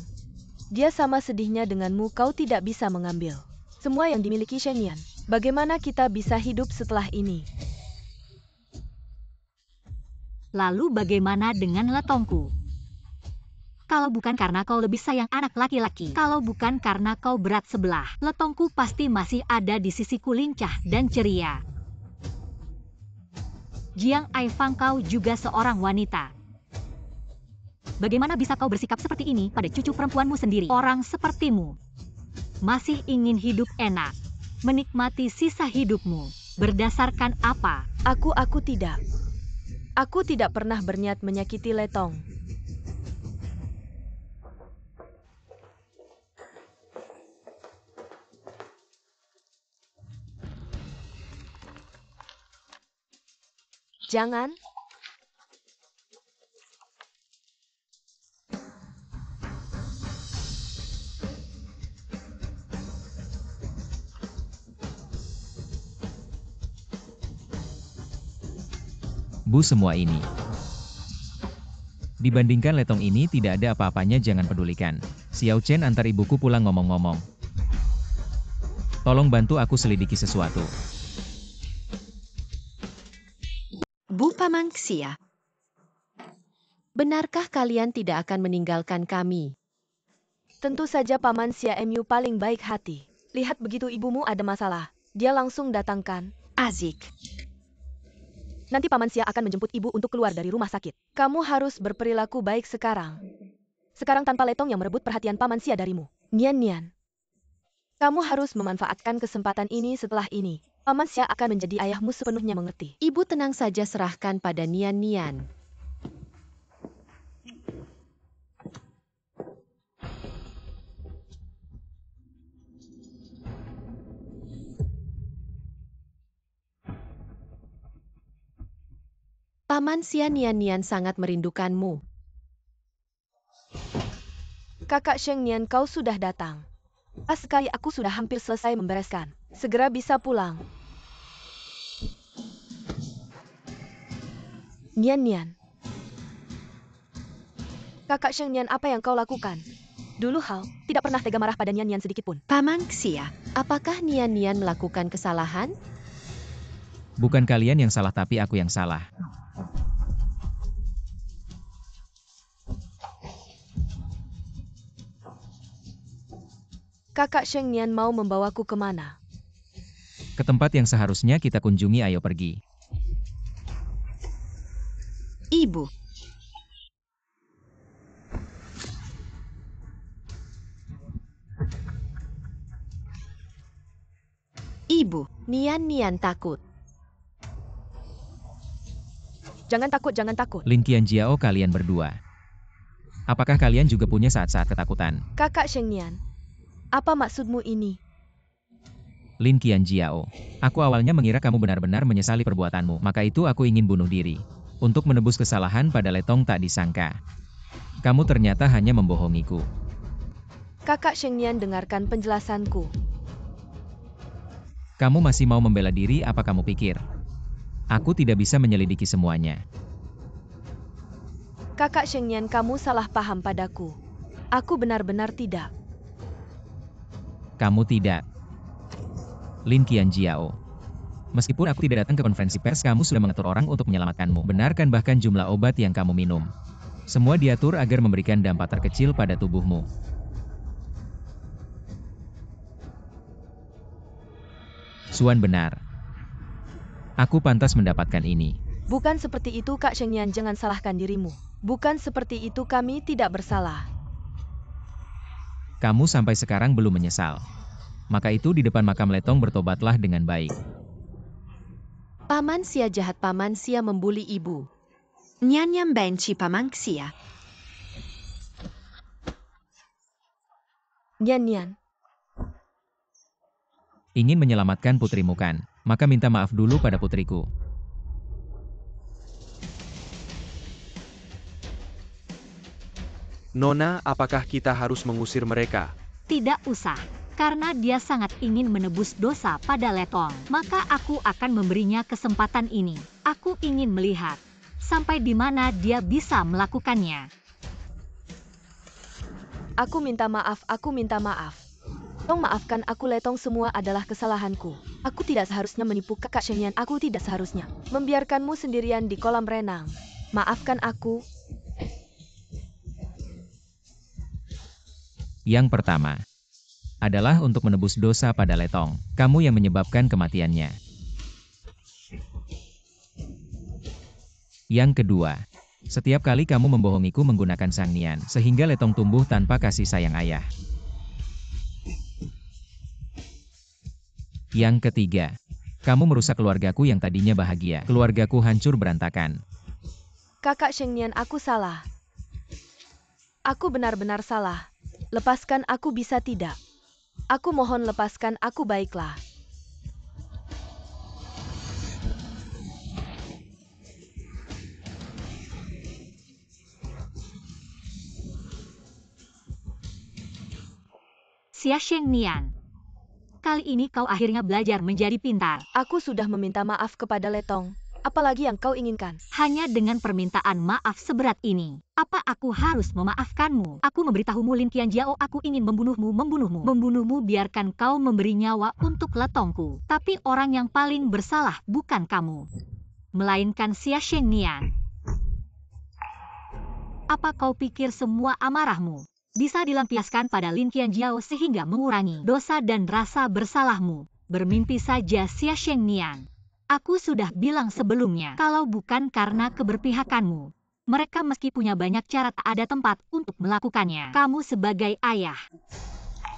Dia sama sedihnya denganmu, kau tidak bisa mengambil semua yang dimiliki Shengnian. Bagaimana kita bisa hidup setelah ini? Lalu bagaimana dengan Letongku? Kalau bukan karena kau lebih sayang anak laki-laki, kalau bukan karena kau berat sebelah, Letongku pasti masih ada di sisiku, lincah dan ceria. Jiang Aifang, kau juga seorang wanita. Bagaimana bisa kau bersikap seperti ini pada cucu perempuanmu sendiri? Orang sepertimu masih ingin hidup enak, menikmati sisa hidupmu. Berdasarkan apa? Aku tidak. Aku tidak pernah berniat menyakiti Letong. Jangan. Bu, semua ini dibandingkan Letong ini tidak ada apa-apanya, jangan pedulikan. Xiao Chen, antar ibuku pulang. Ngomong-ngomong, tolong bantu aku selidiki sesuatu. Bu Paman Xia, Benarkah kalian tidak akan meninggalkan kami? Tentu saja Paman Xia, MU paling baik hati. Lihat, begitu ibumu ada masalah, dia langsung datangkan Azik. Nanti Paman Xia akan menjemput ibu untuk keluar dari rumah sakit. Kamu harus berperilaku baik sekarang. Sekarang tanpa Letong yang merebut perhatian Paman Xia darimu. Nian. Kamu harus memanfaatkan kesempatan ini. Setelah ini, Paman Xia akan menjadi ayahmu sepenuhnya mengerti. Ibu tenang saja, serahkan pada Nian. Paman Xia, Nian sangat merindukanmu. Kakak Shengnian, kau sudah datang. Pas sekali, aku sudah hampir selesai membereskan. Segera bisa pulang. Nian. Kakak Shengnian, apa yang kau lakukan? Dulu Hao tidak pernah tega marah pada Nian sedikit pun. Paman Xia, Apakah Nian melakukan kesalahan? Bukan kalian yang salah tapi aku yang salah. Kakak Sheng Nian mau membawaku kemana? Ke tempat yang seharusnya kita kunjungi, ayo pergi. Ibu. Ibu. Nian takut. Jangan takut, jangan takut. Lin Qianjiao, kalian berdua. Apakah kalian juga punya saat-saat ketakutan? Kakak Sheng Nian, apa maksudmu ini? Lin Qianjiao, aku awalnya mengira kamu benar-benar menyesali perbuatanmu, maka itu aku ingin bunuh diri. Untuk menebus kesalahan pada Letong tak disangka. Kamu ternyata hanya membohongiku. Kakak Sheng Nian, dengarkan penjelasanku. Kamu masih mau membela diri, apa kamu pikir? Aku tidak bisa menyelidiki semuanya. Kakak Sheng Nian, kamu salah paham padaku. Aku benar-benar tidak. Kamu tidak. Lin Qianjiao. Meskipun aku tidak datang ke konferensi pers, kamu sudah mengatur orang untuk menyelamatkanmu. Benarkan bahkan jumlah obat yang kamu minum. Semua diatur agar memberikan dampak terkecil pada tubuhmu. Suan benar. Aku pantas mendapatkan ini. Bukan seperti itu, Kak Sheng Nian, jangan salahkan dirimu. Bukan seperti itu, kami tidak bersalah. Kamu sampai sekarang belum menyesal. Maka itu di depan makam Letong bertobatlah dengan baik. Paman Xia jahat, Paman Xia membuli ibu. Nian Nian benci Paman Xia. Nian Nian, Ingin menyelamatkan putrimu kan? Maka minta maaf dulu pada putriku. Nona, apakah kita harus mengusir mereka? Tidak usah. Karena dia sangat ingin menebus dosa pada Letong, maka aku akan memberinya kesempatan ini. Aku ingin melihat sampai di mana dia bisa melakukannya. aku minta maaf, aku minta maaf. Tolong maafkan aku, Letong, semua adalah kesalahanku. Aku tidak seharusnya menipu Kakak Sheng Nian, aku tidak seharusnya membiarkanmu sendirian di kolam renang. Maafkan aku. Yang pertama adalah untuk menebus dosa pada Letong. Kamu yang menyebabkan kematiannya. Yang kedua, setiap kali kamu membohongiku menggunakan Sang Nian, sehingga Letong tumbuh tanpa kasih sayang ayah. Yang ketiga, kamu merusak keluargaku yang tadinya bahagia. Keluargaku hancur berantakan. Kakak Sheng Nian, aku salah. Aku benar-benar salah. Lepaskan aku, bisa tidak? Aku mohon, lepaskan aku, baiklah. Xia Sheng Nian, kali ini kau akhirnya belajar menjadi pintar. Aku sudah meminta maaf kepada Letong. Apalagi yang kau inginkan? Hanya dengan permintaan maaf seberat ini, apa aku harus memaafkanmu? Aku memberitahumu, Lin Qianjiao, aku ingin membunuhmu. Membunuhmu biarkan kau memberi nyawa untuk Letongku. Tapi orang yang paling bersalah bukan kamu, melainkan Xia Sheng Nian. Apa kau pikir semua amarahmu bisa dilampiaskan pada Lin Qianjiao sehingga mengurangi dosa dan rasa bersalahmu? Bermimpi saja, Xia Sheng Nian. Aku sudah bilang sebelumnya, kalau bukan karena keberpihakanmu, mereka meski punya banyak cara tak ada tempat untuk melakukannya. Kamu sebagai ayah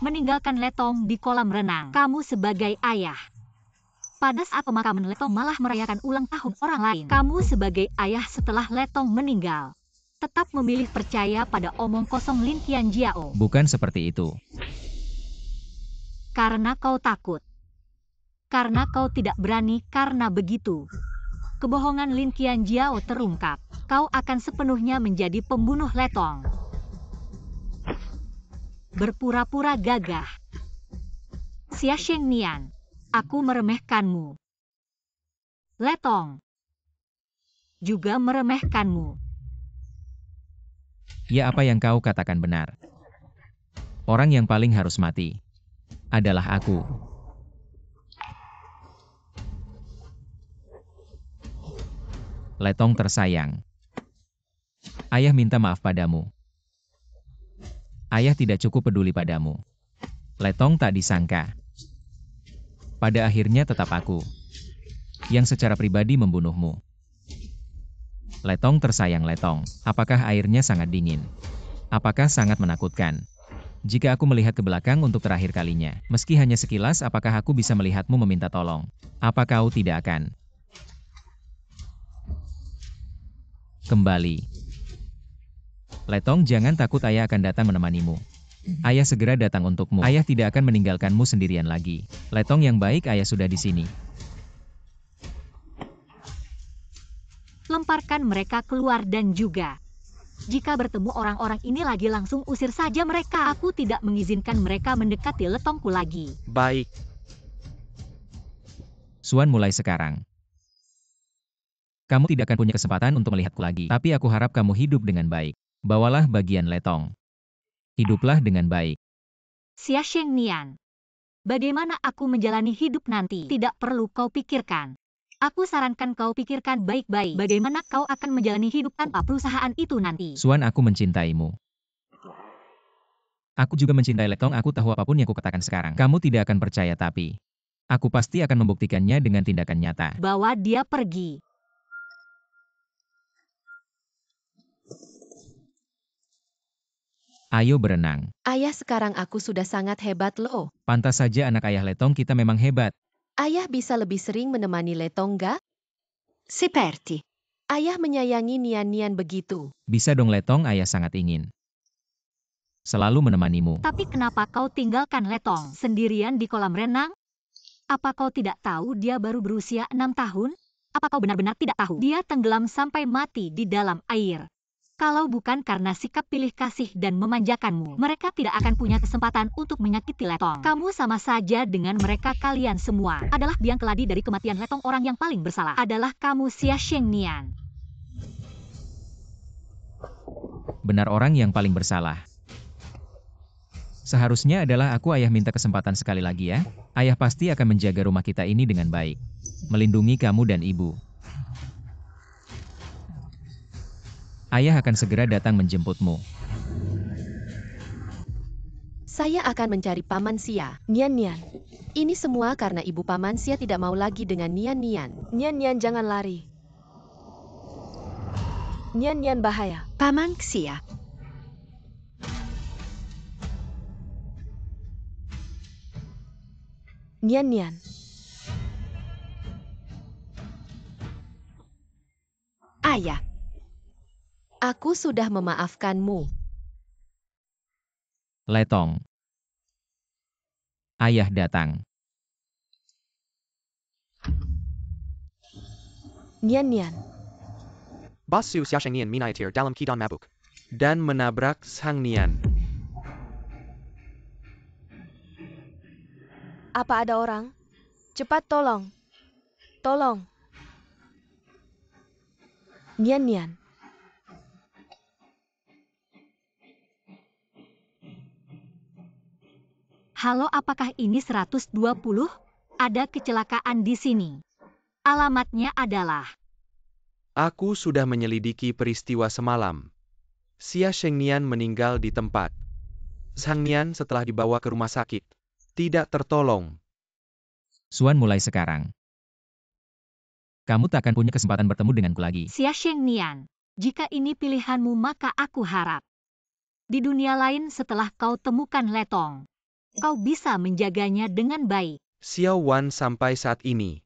meninggalkan Letong di kolam renang. Kamu sebagai ayah pada saat pemakaman Letong malah merayakan ulang tahun orang lain. Kamu sebagai ayah setelah Letong meninggal tetap memilih percaya pada omong kosong Lin Qianjiao. Bukan seperti itu. Karena kau takut. Karena kau tidak berani, karena begitu kebohongan Lin Qianjiao terungkap, kau akan sepenuhnya menjadi pembunuh Letong. Berpura-pura gagah. Xia Sheng Nian, aku meremehkanmu. Letong juga meremehkanmu. Ya, apa yang kau katakan benar. Orang yang paling harus mati adalah aku. Letong tersayang. Ayah minta maaf padamu. Ayah tidak cukup peduli padamu. Letong tak disangka. Pada akhirnya tetap aku yang secara pribadi membunuhmu. Letong tersayang Letong, apakah airnya sangat dingin? Apakah sangat menakutkan? Jika aku melihat ke belakang untuk terakhir kalinya, meski hanya sekilas, apakah aku bisa melihatmu meminta tolong? Apa kau tidak akan kembali? Letong, jangan takut, ayah akan datang menemanimu. Ayah segera datang untukmu. Ayah tidak akan meninggalkanmu sendirian lagi. Letong yang baik, ayah sudah di sini. Lemparkan mereka keluar dan juga jika bertemu orang-orang ini lagi, langsung usir saja mereka. Aku tidak mengizinkan mereka mendekati Letongku lagi. Baik. Suan, mulai sekarang kamu tidak akan punya kesempatan untuk melihatku lagi. Tapi aku harap kamu hidup dengan baik. Bawalah bagian Letong. Hiduplah dengan baik. Xia Shengnian, bagaimana aku menjalani hidup nanti? Tidak perlu kau pikirkan. Aku sarankan kau pikirkan baik-baik bagaimana kau akan menjalani hidup tanpa perusahaan itu nanti. Suan, aku mencintaimu. Aku juga mencintai Letong. Aku tahu apapun yang kukatakan sekarang, kamu tidak akan percaya, tapi aku pasti akan membuktikannya dengan tindakan nyata. Bawa dia pergi. Ayo berenang. Ayah, sekarang aku sudah sangat hebat loh. Pantas saja anak ayah Letong kita memang hebat. Ayah bisa lebih sering menemani Letong gak? Seperti. Ayah menyayangi Nian-Nian begitu. Bisa dong Letong, ayah sangat ingin selalu menemanimu. Tapi kenapa kau tinggalkan Letong sendirian di kolam renang? Apa kau tidak tahu dia baru berusia 6 tahun? Apa kau benar-benar tidak tahu? Dia tenggelam sampai mati di dalam air. Kalau bukan karena sikap pilih kasih dan memanjakanmu, mereka tidak akan punya kesempatan untuk menyakiti Letong. Kamu sama saja dengan mereka. Kalian semua adalah biang keladi dari kematian Letong. Orang yang paling bersalah adalah kamu, Xia Shengnian. Benar, orang yang paling bersalah seharusnya adalah aku. Ayah minta kesempatan sekali lagi ya. Ayah pasti akan menjaga rumah kita ini dengan baik. Melindungi kamu dan ibu. Ayah akan segera datang menjemputmu. Saya akan mencari Paman Xia. Nian-Nian. Ini semua karena ibu Paman Xia tidak mau lagi dengan Nian-Nian. Nian-Nian, jangan lari. Nian-Nian bahaya. Paman Xia. Nian-Nian. Ayah. Aku sudah memaafkanmu. Letong. Ayah datang. Nian-Nian. Basu Xia Shengnian Minaitir dalam Kedan Mabuk. Dan menabrak Sang Nian. Apa ada orang? Cepat tolong. Tolong. Nian-Nian. Halo, apakah ini 120? Ada kecelakaan di sini. Alamatnya adalah... Aku sudah menyelidiki peristiwa semalam. Xia Shengnian meninggal di tempat. Sang Nian setelah dibawa ke rumah sakit tidak tertolong. Suan, mulai sekarang kamu tak akan punya kesempatan bertemu denganku lagi. Xia Shengnian, jika ini pilihanmu maka aku harap di dunia lain setelah kau temukan Letong, kau bisa menjaganya dengan baik. Xiao Wan, sampai saat ini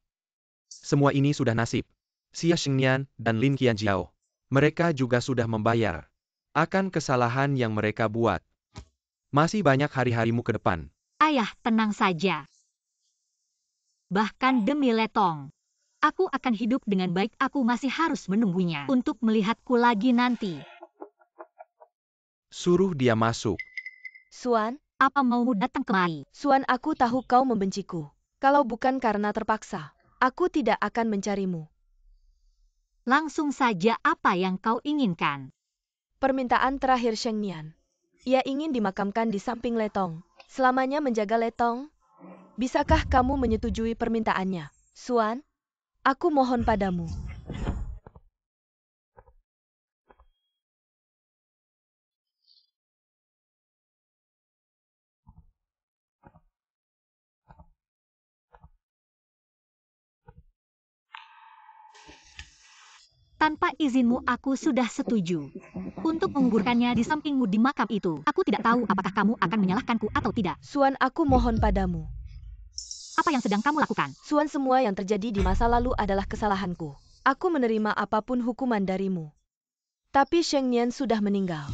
semua ini sudah nasib. Xia Shengnian dan Lin Qianjiao, mereka juga sudah membayar akan kesalahan yang mereka buat. Masih banyak hari-harimu ke depan. Ayah, tenang saja. Bahkan demi Letong, aku akan hidup dengan baik. Aku masih harus menunggunya untuk melihatku lagi nanti. Suruh dia masuk. Suan, Apa maumu datang kemari? Suan, aku tahu kau membenciku. Kalau bukan karena terpaksa, aku tidak akan mencarimu. Langsung saja, apa yang kau inginkan? Permintaan terakhir Shengnian. Ia ingin dimakamkan di samping Letong. Selamanya menjaga Letong. Bisakah kamu menyetujui permintaannya? Suan, aku mohon padamu. Tanpa izinmu aku sudah setuju untuk menguburkannya di sampingmu di makam itu. Aku tidak tahu apakah kamu akan menyalahkanku atau tidak. Suan, aku mohon padamu. Apa yang sedang kamu lakukan? Suan, semua yang terjadi di masa lalu adalah kesalahanku. Aku menerima apapun hukuman darimu. Tapi Sheng Nian sudah meninggal.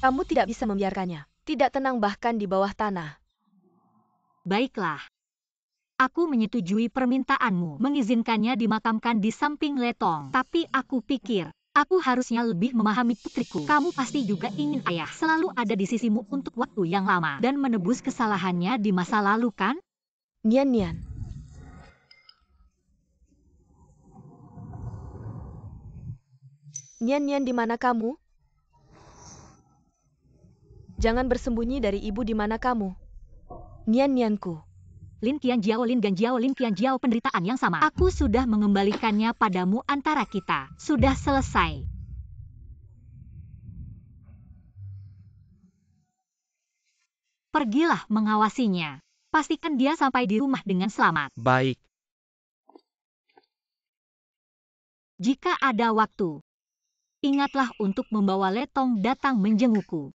Kamu tidak bisa membiarkannya. Tidak tenang bahkan di bawah tanah. Baiklah. Aku menyetujui permintaanmu mengizinkannya dimakamkan di samping Letong. Tapi aku pikir, aku harusnya lebih memahami putriku. Kamu pasti juga ingin ayah selalu ada di sisimu untuk waktu yang lama dan menebus kesalahannya di masa lalu, kan? Nian Nian. Nian Nian, di mana kamu? Jangan bersembunyi dari ibu, di mana kamu? Nian Nianku. Lin Qianjiao, Lin Ganjiao, Lin Qianjiao, penderitaan yang sama. Aku sudah mengembalikannya padamu, antara kita sudah selesai. Pergilah mengawasinya. Pastikan dia sampai di rumah dengan selamat. Baik. Jika ada waktu, ingatlah untuk membawa Letong datang menjengukku.